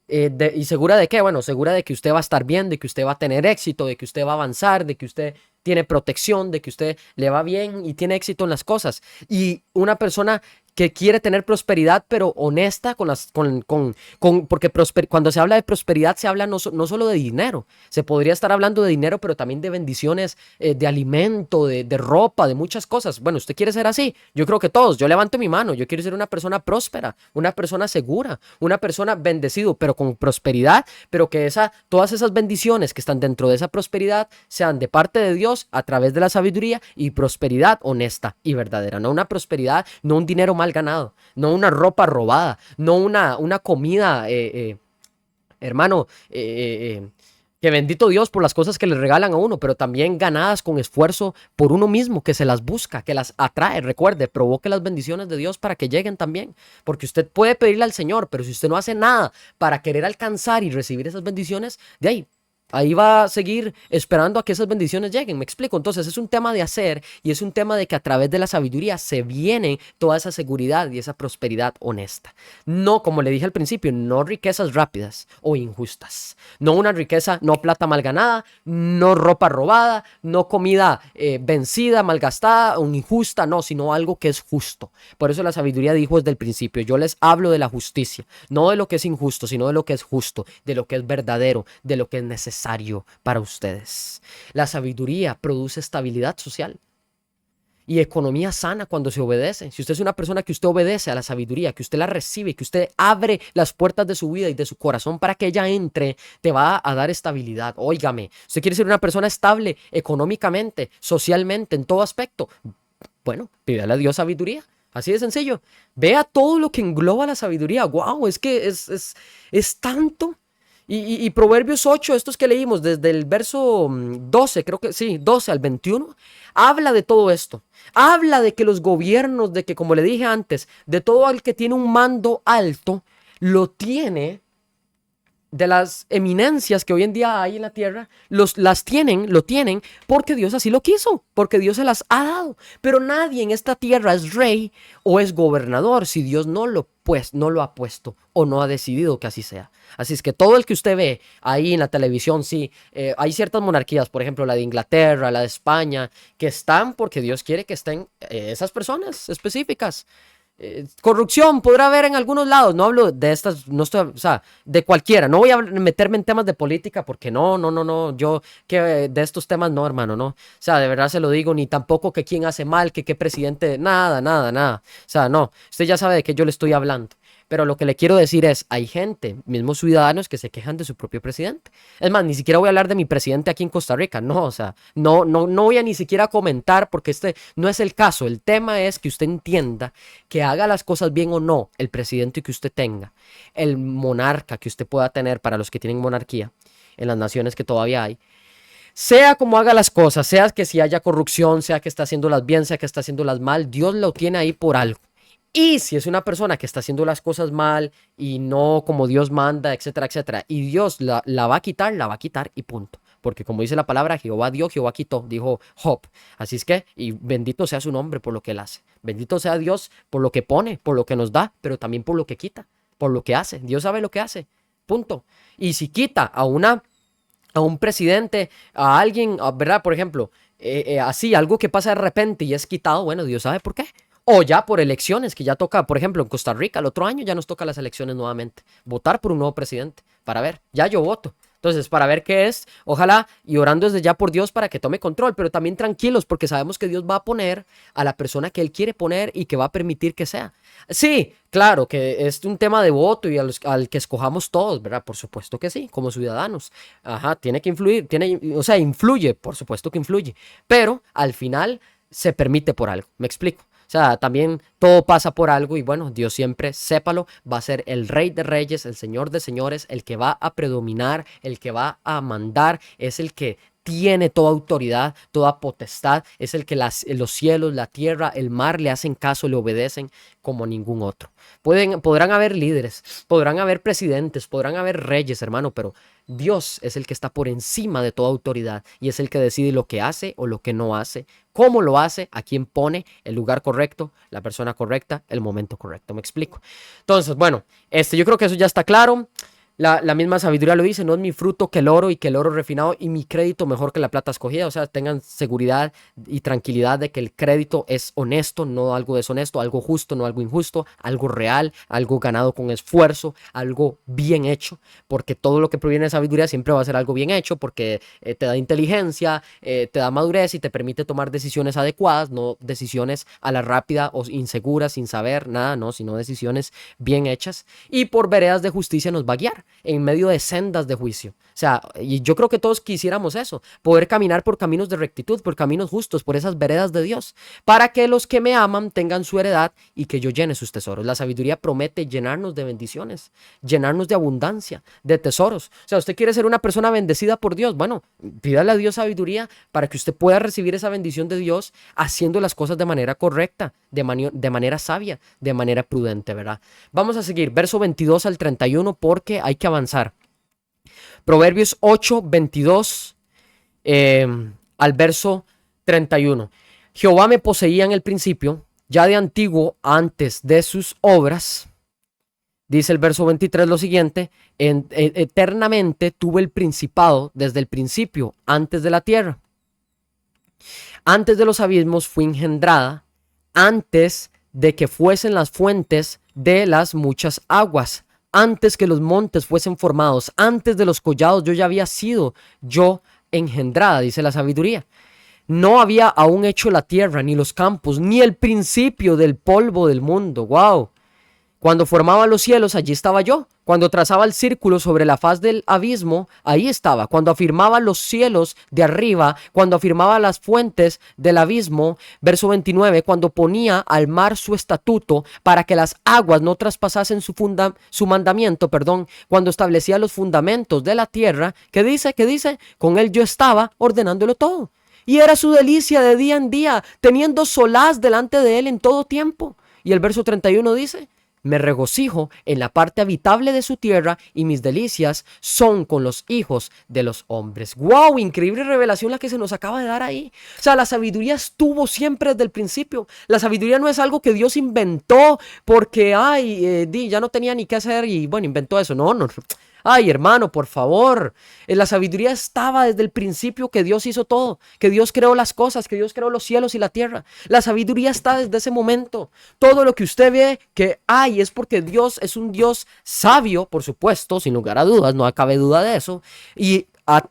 ¿y segura de qué? Bueno, segura de que usted va a estar bien, de que usted va a tener éxito, de que usted va a avanzar, de que usted tiene protección, de que usted le va bien y tiene éxito en las cosas. Y una persona que quiere tener prosperidad, pero honesta porque cuando se habla de prosperidad se habla no solo de dinero. Se podría estar hablando de dinero, pero también de bendiciones, de alimento, de ropa, de muchas cosas. Bueno, ¿usted quiere ser así? Yo creo que todos. Yo levanto mi mano. Yo quiero ser una persona próspera, una persona segura, una persona bendecido, pero con prosperidad, pero que todas esas bendiciones que están dentro de esa prosperidad sean de parte de Dios a través de la sabiduría y prosperidad honesta y verdadera. No una prosperidad, no un dinero mal ganado, no una ropa robada, no una comida, hermano, que bendito Dios por las cosas que le regalan a uno, pero también ganadas con esfuerzo por uno mismo, que se las busca, que las atrae. Recuerde, provoque las bendiciones de Dios para que lleguen también, porque usted puede pedirle al Señor, pero si usted no hace nada para querer alcanzar y recibir esas bendiciones, de ahí va a seguir esperando a que esas bendiciones lleguen. ¿Me explico? Entonces es un tema de hacer y es un tema de que a través de la sabiduría se viene toda esa seguridad y esa prosperidad honesta. No, como le dije al principio, no riquezas rápidas o injustas. No una riqueza, no plata mal ganada, no ropa robada, no comida vencida, malgastada o injusta, no, sino algo que es justo. Por eso la sabiduría dijo desde el principio, yo les hablo de la justicia, no de lo que es injusto, sino de lo que es justo, de lo que es verdadero, de lo que es necesario para ustedes. La sabiduría produce estabilidad social y economía sana cuando se obedece. Si usted es una persona que usted obedece a la sabiduría, que usted la recibe, que usted abre las puertas de su vida y de su corazón para que ella entre, te va a dar estabilidad. Óigame, usted quiere ser una persona estable económicamente, socialmente, en todo aspecto. Bueno, pídale a Dios sabiduría. Así de sencillo. Vea todo lo que engloba la sabiduría. Wow, es que es tanto. Y Proverbios 8, estos que leímos desde el verso 12, creo que sí, 12 al 21, habla de todo esto. Habla de que los gobiernos, de que como le dije antes, de todo el que tiene un mando alto, lo tiene, de las eminencias que hoy en día hay en la tierra, lo tienen porque Dios así lo quiso, porque Dios se las ha dado. Pero nadie en esta tierra es rey o es gobernador si Dios no lo ha puesto o no ha decidido que así sea. Así es que todo el que usted ve ahí en la televisión, sí, hay ciertas monarquías, por ejemplo la de Inglaterra, la de España, que están porque Dios quiere que estén esas personas específicas. Corrupción podrá haber en algunos lados, no hablo de estas, no estoy, o sea, de cualquiera, no voy a meterme en temas de política porque no, yo que de estos temas no, hermano, no, o sea, de verdad se lo digo, ni tampoco que quién hace mal, que qué presidente, nada, o sea, no, usted ya sabe de qué yo le estoy hablando. Pero lo que le quiero decir es, hay gente, mismos ciudadanos que se quejan de su propio presidente. Es más, ni siquiera voy a hablar de mi presidente aquí en Costa Rica, no, o sea, no voy a ni siquiera comentar porque este no es el caso. El tema es que usted entienda que haga las cosas bien o no el presidente que usted tenga, el monarca que usted pueda tener para los que tienen monarquía en las naciones que todavía hay. Sea como haga las cosas, sea que si haya corrupción, sea que está haciéndolas bien, sea que está haciéndolas mal, Dios lo tiene ahí por algo. Y si es una persona que está haciendo las cosas mal y no como Dios manda, etcétera, etcétera, y Dios la va a quitar y punto. Porque como dice la palabra, Jehová dio, Jehová quitó, dijo Job. Así es que, y bendito sea su nombre por lo que él hace. Bendito sea Dios por lo que pone, por lo que nos da, pero también por lo que quita, por lo que hace. Dios sabe lo que hace, punto. Y si quita a un presidente, a alguien, ¿verdad? Por ejemplo, así, algo que pasa de repente y es quitado, bueno, Dios sabe por qué. O ya por elecciones, que ya toca, por ejemplo, en Costa Rica, el otro año ya nos toca las elecciones nuevamente. Votar por un nuevo presidente, para ver, ya yo voto. Entonces, para ver qué es, ojalá, y orando desde ya por Dios para que tome control, pero también tranquilos, porque sabemos que Dios va a poner a la persona que Él quiere poner y que va a permitir que sea. Sí, claro, que es un tema de voto y al que escojamos todos, ¿verdad? Por supuesto que sí, como ciudadanos. Ajá, tiene que influir, influye, por supuesto que influye, pero al final se permite por algo, ¿me explico? O sea, también todo pasa por algo y bueno, Dios siempre, sépalo, va a ser el Rey de Reyes, el Señor de Señores, el que va a predominar, el que va a mandar, es el que tiene toda autoridad, toda potestad, es el que los cielos, la tierra, el mar le hacen caso, le obedecen como ningún otro. Podrán haber líderes, podrán haber presidentes, podrán haber reyes, hermano, pero Dios es el que está por encima de toda autoridad y es el que decide lo que hace o lo que no hace, cómo lo hace, a quién pone, el lugar correcto, la persona correcta, el momento correcto. ¿Me explico? Entonces, bueno, yo creo que eso ya está claro. La misma sabiduría lo dice, no es mi fruto que el oro y que el oro refinado y mi crédito mejor que la plata escogida. O sea, tengan seguridad y tranquilidad de que el crédito es honesto, no algo deshonesto, algo justo, no algo injusto, algo real, algo ganado con esfuerzo, algo bien hecho, porque todo lo que proviene de sabiduría siempre va a ser algo bien hecho, porque te da inteligencia, te da madurez y te permite tomar decisiones adecuadas, no decisiones a la rápida o inseguras, sin saber nada, no, sino decisiones bien hechas. Y por veredas de justicia nos va a guiar en medio de sendas de juicio. O sea, y yo creo que todos quisiéramos eso, poder caminar por caminos de rectitud, por caminos justos, por esas veredas de Dios, para que los que me aman tengan su heredad y que yo llene sus tesoros. La sabiduría promete llenarnos de bendiciones, llenarnos de abundancia, de tesoros. O sea, usted quiere ser una persona bendecida por Dios, bueno, pídale a Dios sabiduría para que usted pueda recibir esa bendición de Dios haciendo las cosas de manera correcta, de manera sabia, de manera prudente, ¿verdad? Vamos a seguir, verso 22 al 31, porque hay que avanzar. Proverbios 8, 22 al verso 31. Jehová me poseía en el principio, ya de antiguo, antes de sus obras. Dice el verso 23 lo siguiente: eternamente tuve el principado desde el principio, antes de la tierra. Antes de los abismos fui engendrada, antes de que fuesen las fuentes de las muchas aguas, antes que los montes fuesen formados, antes de los collados yo ya había sido yo engendrada, dice la sabiduría. No había aún hecho la tierra, ni los campos, ni el principio del polvo del mundo. ¡Wow! Cuando formaba los cielos, allí estaba yo. Cuando trazaba el círculo sobre la faz del abismo, ahí estaba. Cuando afirmaba los cielos de arriba, cuando afirmaba las fuentes del abismo, verso 29, cuando ponía al mar su estatuto para que las aguas no traspasasen su mandamiento, cuando establecía los fundamentos de la tierra, ¿qué dice? ¿Qué dice? Con él yo estaba ordenándolo todo. Y era su delicia de día en día, teniendo solaz delante de él en todo tiempo. Y el verso 31 dice: me regocijo en la parte habitable de su tierra y mis delicias son con los hijos de los hombres. ¡Wow! Increíble revelación la que se nos acaba de dar ahí. O sea, la sabiduría estuvo siempre desde el principio. La sabiduría no es algo que Dios inventó porque, ya no tenía ni qué hacer y, bueno, inventó eso. No. Ay, hermano, por favor. La sabiduría estaba desde el principio que Dios hizo todo, que Dios creó las cosas, que Dios creó los cielos y la tierra. La sabiduría está desde ese momento. Todo lo que usted ve que hay es porque Dios es un Dios sabio, por supuesto, sin lugar a dudas, no cabe duda de eso. Y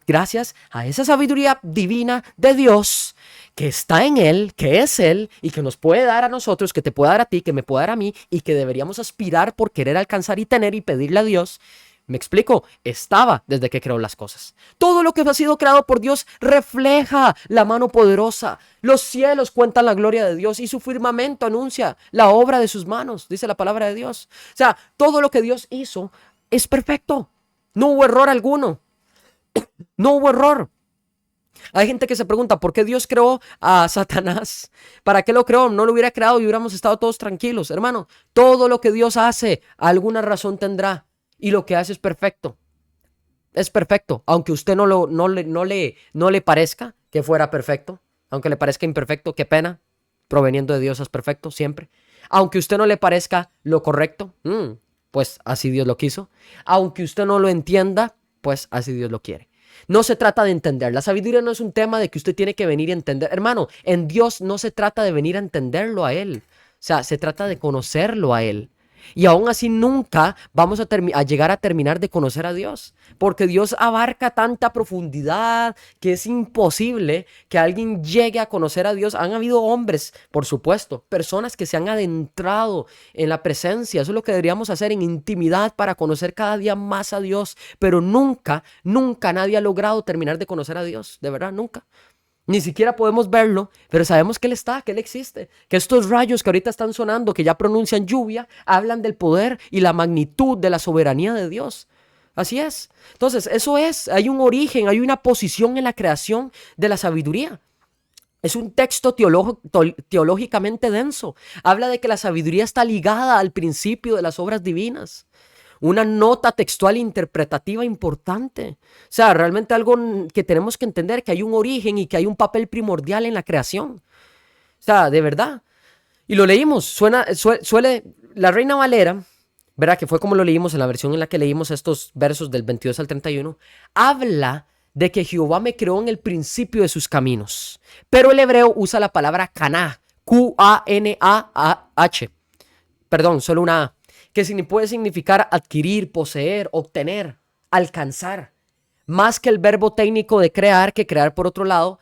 gracias a esa sabiduría divina de Dios, que está en Él, que es Él y que nos puede dar a nosotros, que te puede dar a ti, que me puede dar a mí y que deberíamos aspirar por querer alcanzar y tener y pedirle a Dios. ¿Me explico? Estaba desde que creó las cosas. Todo lo que ha sido creado por Dios refleja la mano poderosa. Los cielos cuentan la gloria de Dios y su firmamento anuncia la obra de sus manos, dice la palabra de Dios. O sea, todo lo que Dios hizo es perfecto. No hubo error alguno. No hubo error. Hay gente que se pregunta, ¿por qué Dios creó a Satanás? ¿Para qué lo creó? No lo hubiera creado y hubiéramos estado todos tranquilos. Hermano, todo lo que Dios hace, alguna razón tendrá. Y lo que hace es perfecto. Es perfecto. Aunque usted no le parezca que fuera perfecto. Aunque le parezca imperfecto, qué pena. Proveniendo de Dios es perfecto siempre. Aunque usted no le parezca lo correcto, pues así Dios lo quiso. Aunque usted no lo entienda, pues así Dios lo quiere. No se trata de entender. La sabiduría no es un tema de que usted tiene que venir a entender. Hermano, en Dios no se trata de venir a entenderlo a Él. O sea, se trata de conocerlo a Él. Y aún así nunca vamos a llegar a terminar de conocer a Dios, porque Dios abarca tanta profundidad que es imposible que alguien llegue a conocer a Dios. Han habido hombres, por supuesto, personas que se han adentrado en la presencia. Eso es lo que deberíamos hacer en intimidad para conocer cada día más a Dios, pero nunca nadie ha logrado terminar de conocer a Dios, de verdad, nunca. Ni siquiera podemos verlo, pero sabemos que Él está, que Él existe, que estos rayos que ahorita están sonando, que ya pronuncian lluvia, hablan del poder y la magnitud de la soberanía de Dios. Así es. Entonces, eso es, hay un origen, hay una posición en la creación de la sabiduría. Es un texto teológicamente denso. Habla de que la sabiduría está ligada al principio de las obras divinas. Una nota textual interpretativa importante. O sea, realmente algo que tenemos que entender, que hay un origen y que hay un papel primordial en la creación. O sea, de verdad. Y lo leímos. Suele la Reina Valera verá que fue como lo leímos en la versión en la que leímos estos versos del 22 al 31, habla de que Jehová me creó en el principio de sus caminos. Pero el hebreo usa la palabra Canah, Q-A-N-A-H. Perdón, solo una A, que puede significar adquirir, poseer, obtener, alcanzar. Más que el verbo técnico de crear, que crear por otro lado,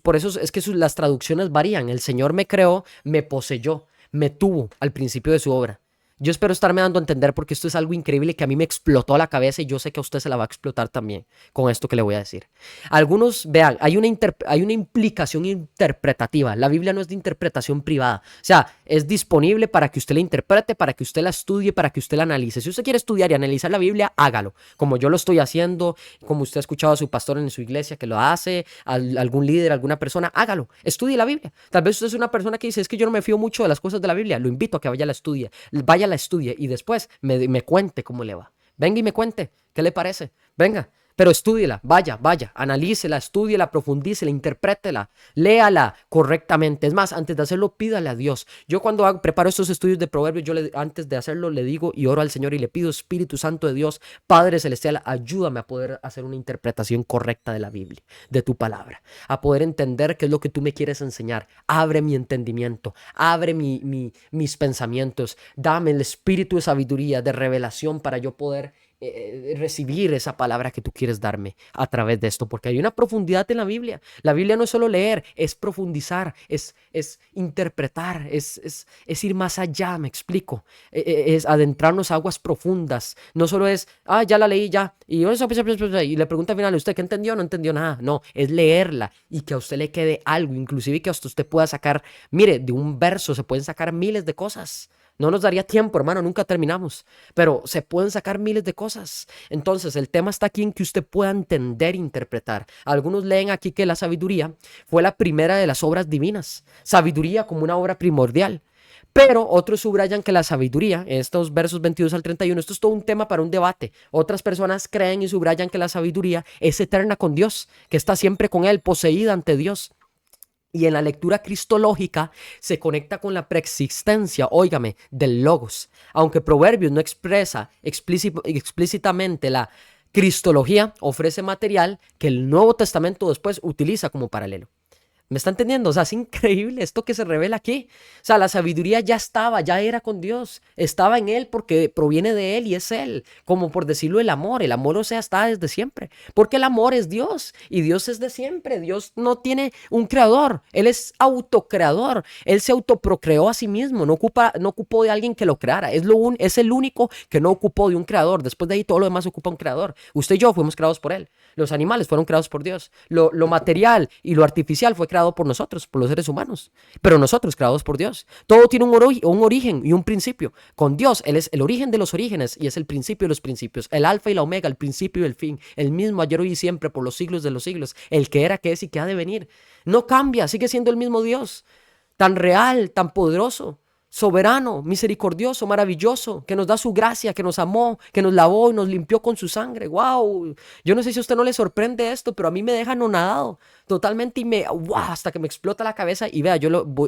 por eso es que las traducciones varían. El Señor me creó, me poseyó, me tuvo al principio de su obra. Yo espero estarme dando a entender porque esto es algo increíble que a mí me explotó la cabeza y yo sé que a usted se la va a explotar también con esto que le voy a decir. Algunos, vean, hay una implicación interpretativa. La Biblia no es de interpretación privada. O sea, es disponible para que usted la interprete, para que usted la estudie, para que usted la analice. Si usted quiere estudiar y analizar la Biblia, hágalo. Como yo lo estoy haciendo, como usted ha escuchado a su pastor en su iglesia que lo hace, algún líder, alguna persona, hágalo. Estudie la Biblia. Tal vez usted es una persona que dice, es que yo no me fío mucho de las cosas de la Biblia. Lo invito a que vaya a la estudie. La estudie y después me cuente cómo le va. Venga y me cuente qué le parece. Venga, pero estúdiela, vaya, analícela, estúdiela, profundícela, interprétela, léala correctamente. Es más, antes de hacerlo, pídale a Dios. Yo cuando preparo estos estudios de Proverbios, antes de hacerlo le digo y oro al Señor y le pido, Espíritu Santo de Dios, Padre Celestial, ayúdame a poder hacer una interpretación correcta de la Biblia, de tu palabra, a poder entender qué es lo que tú me quieres enseñar. Abre mi entendimiento, abre mis pensamientos, dame el espíritu de sabiduría, de revelación para yo poder recibir esa palabra que tú quieres darme a través de esto, porque hay una profundidad en la Biblia. La Biblia no es solo leer, es profundizar, es interpretar, es ir más allá, me explico, es adentrarnos a aguas profundas. No solo es, ya la leí ya, y le pregunta al final, ¿usted qué entendió? No entendió nada. No, es leerla y que a usted le quede algo, inclusive que hasta usted pueda sacar, mire, de un verso se pueden sacar miles de cosas. No nos daría tiempo, hermano, nunca terminamos, pero se pueden sacar miles de cosas. Entonces, el tema está aquí en que usted pueda entender e interpretar. Algunos leen aquí que la sabiduría fue la primera de las obras divinas, sabiduría como una obra primordial. Pero otros subrayan que la sabiduría, en estos versos 22 al 31, esto es todo un tema para un debate. Otras personas creen y subrayan que la sabiduría es eterna con Dios, que está siempre con Él, poseída ante Dios. Y en la lectura cristológica se conecta con la preexistencia, óigame, del logos. Aunque Proverbios no expresa explícitamente la cristología, ofrece material que el Nuevo Testamento después utiliza como paralelo. ¿Me está entendiendo? O sea, es increíble esto que se revela aquí. O sea, la sabiduría ya estaba, ya era con Dios. Estaba en Él porque proviene de Él y es Él. Como por decirlo, el amor. El amor, o sea, está desde siempre. Porque el amor es Dios y Dios es de siempre. Dios no tiene un creador. Él es autocreador. Él se autoprocreó a sí mismo. No ocupó de alguien que lo creara. Es el único que no ocupó de un creador. Después de ahí todo lo demás ocupa un creador. Usted y yo fuimos creados por Él. Los animales fueron creados por Dios. Lo material y lo artificial fue creado por nosotros, por los seres humanos. Pero nosotros creados por Dios. Todo tiene un origen y un principio. Con Dios, Él es el origen de los orígenes y es el principio de los principios. El alfa y la omega, el principio y el fin. El mismo ayer, hoy y siempre, por los siglos de los siglos. El que era, que es y que ha de venir. No cambia, sigue siendo el mismo Dios. Tan real, tan poderoso. Soberano, misericordioso, maravilloso, que nos da su gracia, que nos amó, que nos lavó y nos limpió con su sangre. ¡Wow! Yo no sé si a usted no le sorprende esto, pero a mí me deja anonadado totalmente y ¡wow! Hasta que me explota la cabeza. Y vea,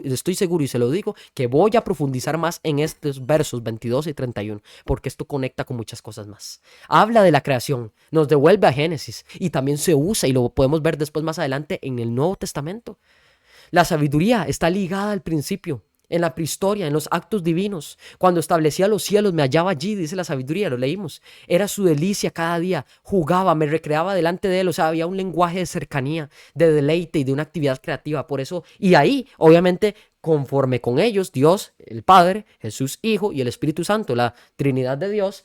estoy seguro y se lo digo, que voy a profundizar más en estos versos 22 y 31, porque esto conecta con muchas cosas más. Habla de la creación, nos devuelve a Génesis y también se usa y lo podemos ver después más adelante en el Nuevo Testamento. La sabiduría está ligada al principio. En la prehistoria, en los actos divinos, cuando establecía los cielos, me hallaba allí, dice la sabiduría, lo leímos. Era su delicia cada día, jugaba, me recreaba delante de él, o sea, había un lenguaje de cercanía, de deleite y de una actividad creativa. Por eso, y ahí, obviamente, conforme con ellos, Dios, el Padre, Jesús Hijo y el Espíritu Santo, la Trinidad de Dios,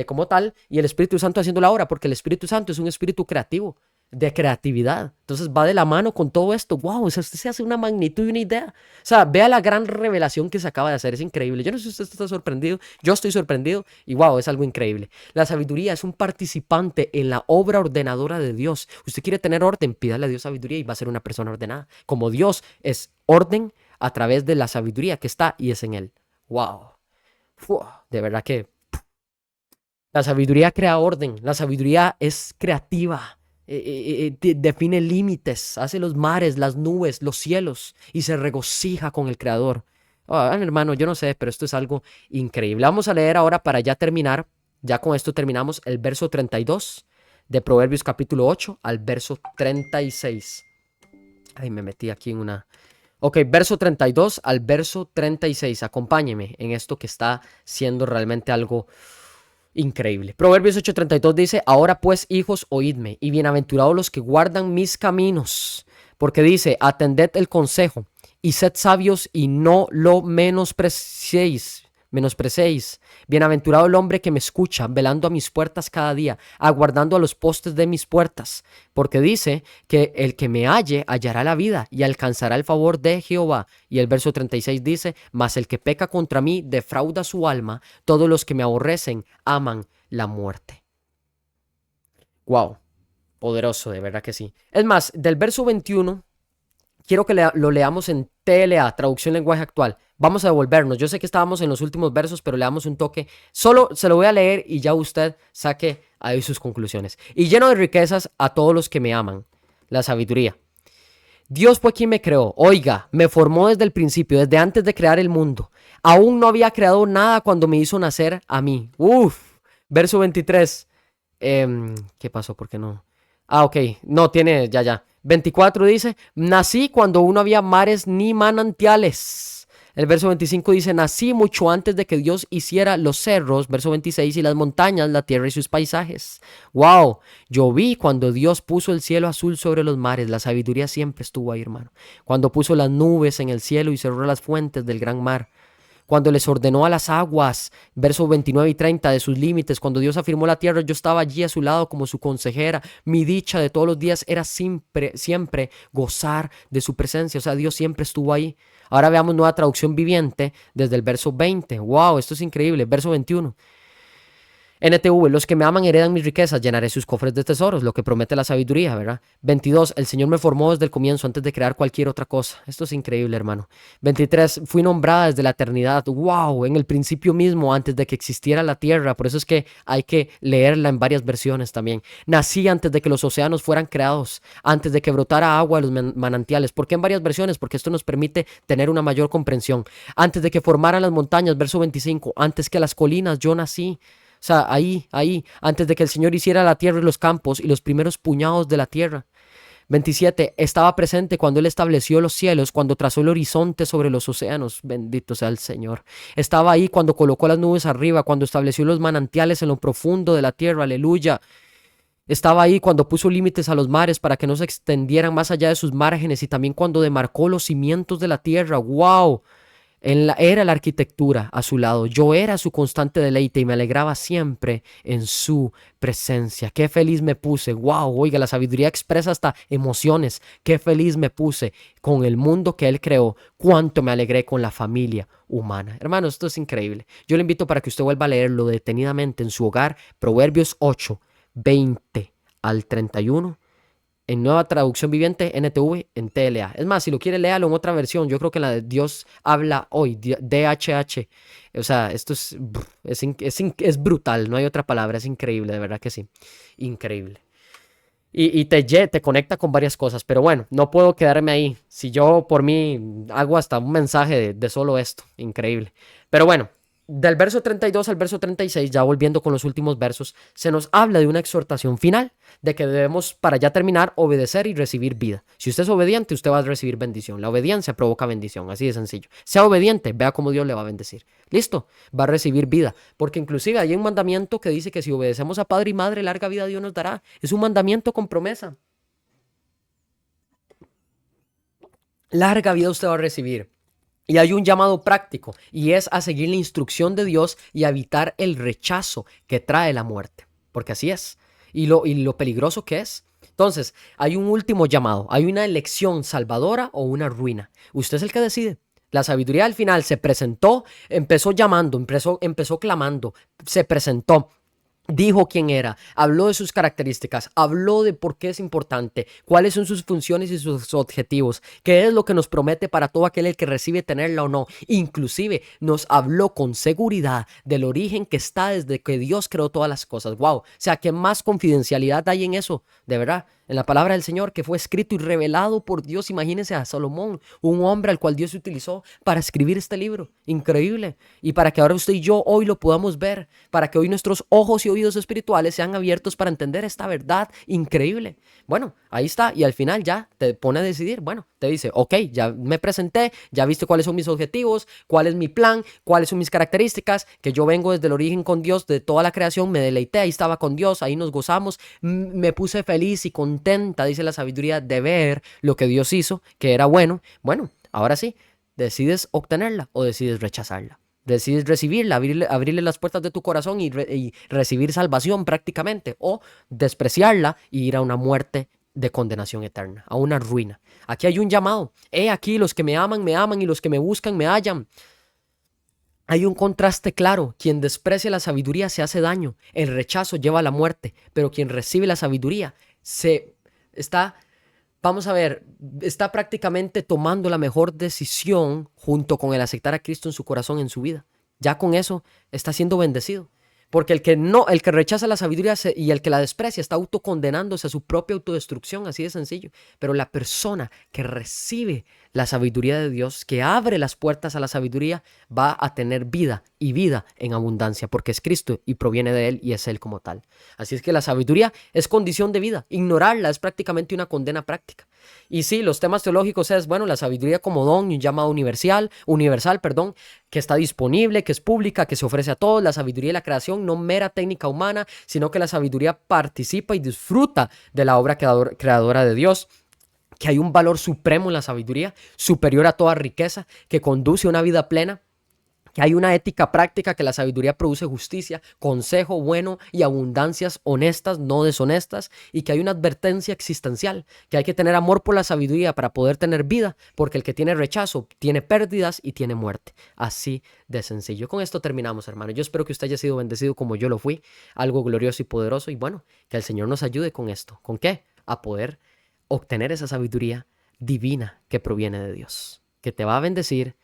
como tal, y el Espíritu Santo haciendo la obra, porque el Espíritu Santo es un espíritu creativo, de creatividad. Entonces va de la mano con todo esto. Wow, o sea, usted se hace una magnitud y una idea. O sea, vea la gran revelación que se acaba de hacer. Es increíble. Yo no sé si usted está sorprendido. Yo estoy sorprendido y wow, es algo increíble. La sabiduría es un participante en la obra ordenadora de Dios. Usted quiere tener orden, pídale a Dios sabiduría y va a ser una persona ordenada. Como Dios es orden a través de la sabiduría que está y es en él. Wow. De verdad que la sabiduría crea orden. La sabiduría es creativa. Define límites, hace los mares, las nubes, los cielos y se regocija con el Creador. Hermano, yo no sé, pero esto es algo increíble. Vamos a leer ahora para ya terminar. Ya con esto terminamos el verso 32 de Proverbios capítulo 8 al verso 36. Ay, me metí aquí en una... Ok, verso 32 al verso 36. Acompáñeme en esto que está siendo realmente algo increíble. Proverbios 8:32 dice: ahora pues, hijos, oídme, y bienaventurados los que guardan mis caminos. Porque dice: atended el consejo, y sed sabios, y no lo menospreciéis. Bienaventurado el hombre que me escucha, velando a mis puertas cada día, aguardando a los postes de mis puertas. Porque dice que el que me halle hallará la vida y alcanzará el favor de Jehová. Y el verso 36 dice: mas el que peca contra mí defrauda su alma, todos los que me aborrecen aman la muerte. Wow, poderoso, de verdad que sí. Es más, del verso 21, quiero que lo leamos en TLA, traducción lenguaje actual. Vamos a devolvernos. Yo sé que estábamos en los últimos versos, pero le damos un toque. Solo se lo voy a leer y ya usted saque ahí sus conclusiones. Y lleno de riquezas a todos los que me aman. La sabiduría. Dios fue quien me creó. Oiga, me formó desde el principio, desde antes de crear el mundo. Aún no había creado nada cuando me hizo nacer a mí. Verso 23. ¿Qué pasó? ¿Por qué no? Ok. No, tiene, ya. 24 dice: nací cuando aún no había mares ni manantiales. El verso 25 dice: nací mucho antes de que Dios hiciera los cerros. Verso 26: y las montañas, la tierra y sus paisajes. Wow, yo vi cuando Dios puso el cielo azul sobre los mares. La sabiduría siempre estuvo ahí, hermano. Cuando puso las nubes en el cielo y cerró las fuentes del gran mar. Cuando les ordenó a las aguas, versos 29 y 30 de sus límites. Cuando Dios afirmó la tierra, yo estaba allí a su lado como su consejera. Mi dicha de todos los días era siempre gozar de su presencia. O sea, Dios siempre estuvo ahí. Ahora veamos nueva traducción viviente desde el verso 20. Wow, esto es increíble. Verso 21. NTV: los que me aman heredan mis riquezas, llenaré sus cofres de tesoros, lo que promete la sabiduría, ¿verdad? 22, el Señor me formó desde el comienzo, antes de crear cualquier otra cosa. Esto es increíble, hermano. 23, fui nombrada desde la eternidad, wow, en el principio mismo, antes de que existiera la tierra. Por eso es que hay que leerla en varias versiones también. Nací antes de que los océanos fueran creados, antes de que brotara agua de los manantiales. ¿Por qué en varias versiones? Porque esto nos permite tener una mayor comprensión. Antes de que formaran las montañas, verso 25, antes que las colinas, yo nací. O sea, ahí, antes de que el Señor hiciera la tierra y los campos y los primeros puñados de la tierra. 27, estaba presente cuando Él estableció los cielos, cuando trazó el horizonte sobre los océanos. Bendito sea el Señor. Estaba ahí cuando colocó las nubes arriba, cuando estableció los manantiales en lo profundo de la tierra. Aleluya. Estaba ahí cuando puso límites a los mares para que no se extendieran más allá de sus márgenes, y también cuando demarcó los cimientos de la tierra. ¡Wow! Era la arquitectura a su lado. Yo era su constante deleite y me alegraba siempre en su presencia. Qué feliz me puse. Wow, oiga, la sabiduría expresa hasta emociones. Qué feliz me puse con el mundo que Él creó. Cuánto me alegré con la familia humana. Hermano, esto es increíble. Yo le invito para que usted vuelva a leerlo detenidamente en su hogar. Proverbios 8, 20 al 31. En nueva traducción viviente, NTV, en TLA. Es más, si lo quiere, léalo en otra versión. Yo creo que la de Dios habla hoy, DHH. O sea, esto es brutal, no hay otra palabra, es increíble, de verdad que sí. Increíble. Y te conecta con varias cosas, pero bueno, no puedo quedarme ahí. Si yo por mí hago hasta un mensaje de solo esto, increíble. Pero bueno, del verso 32 al verso 36, ya volviendo con los últimos versos, se nos habla de una exhortación final, de que debemos, para ya terminar, obedecer y recibir vida. Si usted es obediente, usted va a recibir bendición. La obediencia provoca bendición, así de sencillo. Sea obediente, vea cómo Dios le va a bendecir. ¿Listo? Va a recibir vida, porque inclusive hay un mandamiento que dice que si obedecemos a padre y madre, larga vida Dios nos dará. Es un mandamiento con promesa. Larga vida usted va a recibir. Y hay un llamado práctico, y es a seguir la instrucción de Dios y a evitar el rechazo que trae la muerte. Porque así es. Y lo peligroso que es. Entonces, hay un último llamado. Hay una elección salvadora o una ruina. Usted es el que decide. La sabiduría al final se presentó, empezó llamando, empezó clamando, se presentó. Dijo quién era, habló de sus características, habló de por qué es importante, cuáles son sus funciones y sus objetivos, qué es lo que nos promete para todo aquel que recibe tenerla o no. Inclusive nos habló con seguridad del origen que está desde que Dios creó todas las cosas. Wow, o sea, ¿qué más confidencialidad hay en eso? De verdad, en la palabra del Señor, que fue escrito y revelado por Dios. Imagínense a Salomón, un hombre al cual Dios utilizó para escribir este libro. Increíble. Y para que ahora usted y yo hoy lo podamos ver, para que hoy nuestros ojos y oídos espirituales sean abiertos para entender esta verdad increíble. Bueno, ahí está. Y al final ya te pone a decidir. Bueno, te dice, ok, ya me presenté, ya viste cuáles son mis objetivos, cuál es mi plan, cuáles son mis características, que yo vengo desde el origen con Dios, de toda la creación, me deleité, ahí estaba con Dios, ahí nos gozamos, me puse feliz y contenta, dice la sabiduría, de ver lo que Dios hizo, que era bueno. Bueno, ahora sí, decides obtenerla o decides rechazarla. Decides recibirla, abrirle las puertas de tu corazón y recibir salvación prácticamente, o despreciarla y ir a una muerte de condenación eterna, a una ruina. Aquí hay un llamado. He aquí, los que me aman, y los que me buscan, me hallan. Hay un contraste claro. Quien desprecia la sabiduría se hace daño. El rechazo lleva a la muerte, pero quien recibe la sabiduría está prácticamente tomando la mejor decisión junto con el aceptar a Cristo en su corazón, en su vida. Ya con eso está siendo bendecido. Porque el que rechaza la sabiduría y el que la desprecia está autocondenándose a su propia autodestrucción, así de sencillo. Pero la persona que recibe la sabiduría de Dios, que abre las puertas a la sabiduría, va a tener vida y vida en abundancia, porque es Cristo y proviene de Él y es Él como tal. Así es que la sabiduría es condición de vida. Ignorarla es prácticamente una condena práctica. Y sí, los temas teológicos es, bueno, la sabiduría como don y un llamado universal, que está disponible, que es pública, que se ofrece a todos. La sabiduría de la creación, no mera técnica humana, sino que la sabiduría participa y disfruta de la obra creadora de Dios. Que hay un valor supremo en la sabiduría, superior a toda riqueza, que conduce a una vida plena. Que hay una ética práctica, que la sabiduría produce justicia, consejo bueno y abundancias honestas, no deshonestas, y que hay una advertencia existencial, que hay que tener amor por la sabiduría para poder tener vida, porque el que tiene rechazo tiene pérdidas y tiene muerte. Así de sencillo. Con esto terminamos, hermano. Yo espero que usted haya sido bendecido como yo lo fui, algo glorioso y poderoso, y bueno, que el Señor nos ayude con esto. ¿Con qué? A poder obtener esa sabiduría divina que proviene de Dios, que te va a bendecir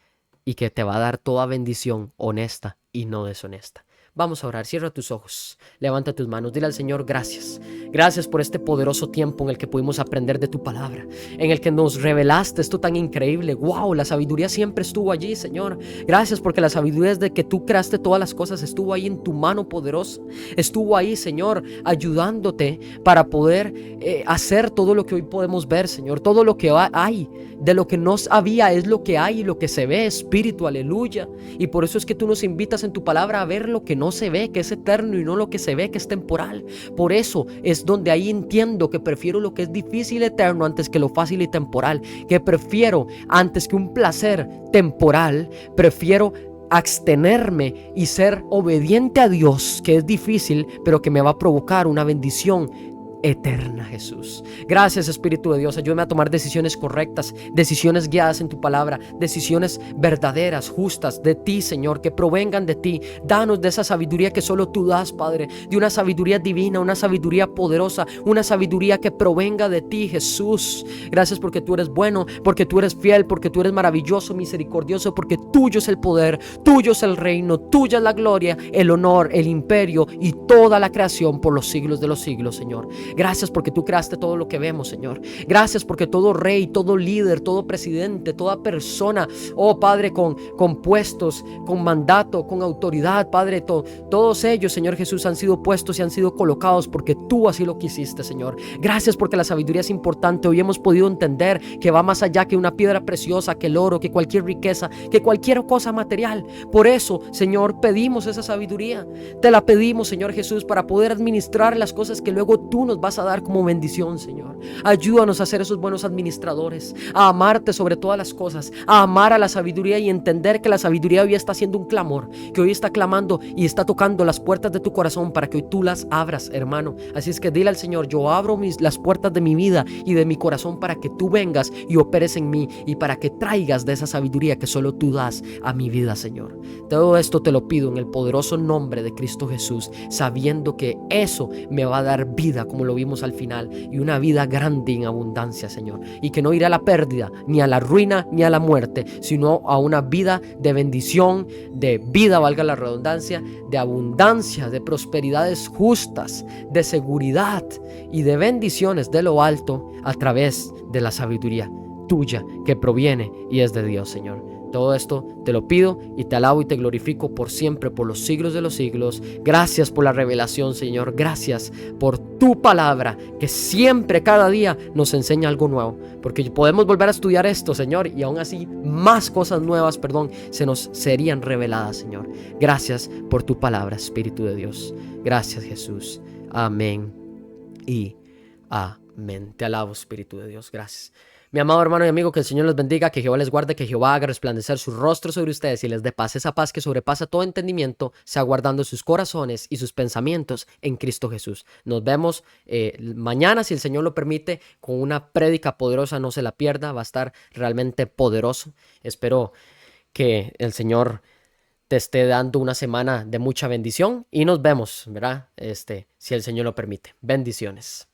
y que te va a dar toda bendición honesta y no deshonesta. Vamos a orar. Cierra tus ojos, levanta tus manos, dile al Señor gracias. Gracias por este poderoso tiempo en el que pudimos aprender de tu palabra, en el que nos revelaste esto tan increíble. Wow, la sabiduría siempre estuvo allí, Señor. Gracias porque la sabiduría desde que tú creaste todas las cosas estuvo ahí en tu mano poderosa. Estuvo ahí, Señor, ayudándote para poder hacer todo lo que hoy podemos ver, Señor. Todo lo que hay, de lo que no había es lo que hay y lo que se ve, Espíritu, aleluya. Y por eso es que tú nos invitas en tu palabra a ver lo que no se ve, que es eterno, y no lo que se ve, que es temporal. Por eso es donde ahí entiendo que prefiero lo que es difícil y eterno antes que lo fácil y temporal, que prefiero antes que un placer temporal, prefiero abstenerme y ser obediente a Dios, que es difícil, pero que me va a provocar una bendición eterna, Jesús. Gracias, Espíritu de Dios. Ayúdame a tomar decisiones correctas, decisiones guiadas en tu palabra, decisiones verdaderas, justas de ti, Señor, que provengan de ti. Danos de esa sabiduría que solo tú das, Padre, de una sabiduría divina, una sabiduría poderosa, una sabiduría que provenga de ti, Jesús. Gracias porque tú eres bueno, porque tú eres fiel, porque tú eres maravilloso, misericordioso, porque tuyo es el poder, tuyo es el reino, tuya es la gloria, el honor, el imperio y toda la creación por los siglos de los siglos, Señor. Gracias porque tú creaste todo lo que vemos, Señor. Gracias porque todo rey, todo líder, todo presidente, toda persona, oh Padre, con puestos, con mandato, con autoridad, Padre, todos ellos, Señor Jesús, han sido puestos y han sido colocados porque tú así lo quisiste, Señor. Gracias porque la sabiduría es importante. Hoy hemos podido entender que va más allá que una piedra preciosa, que el oro, que cualquier riqueza, que cualquier cosa material. Por eso, Señor, pedimos esa sabiduría. Te la pedimos, Señor Jesús, para poder administrar las cosas que luego tú nos vas a dar como bendición, Señor. Ayúdanos a ser esos buenos administradores, a amarte sobre todas las cosas, a amar a la sabiduría y entender que la sabiduría hoy está haciendo un clamor, que hoy está clamando y está tocando las puertas de tu corazón para que hoy tú las abras, hermano. Así es que dile al Señor: yo abro las puertas de mi vida y de mi corazón para que tú vengas y operes en mí y para que traigas de esa sabiduría que solo tú das a mi vida, Señor. Todo esto te lo pido en el poderoso nombre de Cristo Jesús, sabiendo que eso me va a dar vida como lo vimos al final, y una vida grande en abundancia, Señor, y que no irá a la pérdida, ni a la ruina, ni a la muerte, sino a una vida de bendición, de vida, valga la redundancia, de abundancia, de prosperidades justas, de seguridad y de bendiciones de lo alto a través de la sabiduría tuya que proviene y es de Dios, Señor. Todo esto te lo pido y te alabo y te glorifico por siempre, por los siglos de los siglos. Gracias por la revelación, Señor. Gracias por tu palabra, que siempre, cada día, nos enseña algo nuevo. Porque podemos volver a estudiar esto, Señor, y aún así más cosas nuevas, se nos serían reveladas, Señor. Gracias por tu palabra, Espíritu de Dios. Gracias, Jesús. Amén y amén. Te alabo, Espíritu de Dios. Gracias. Mi amado hermano y amigo, que el Señor los bendiga, que Jehová les guarde, que Jehová haga resplandecer su rostro sobre ustedes y les dé paz, esa paz que sobrepasa todo entendimiento, sea guardando sus corazones y sus pensamientos en Cristo Jesús. Nos vemos mañana, si el Señor lo permite, con una prédica poderosa. No se la pierda, va a estar realmente poderoso. Espero que el Señor te esté dando una semana de mucha bendición y nos vemos, ¿verdad? Si el Señor lo permite. Bendiciones.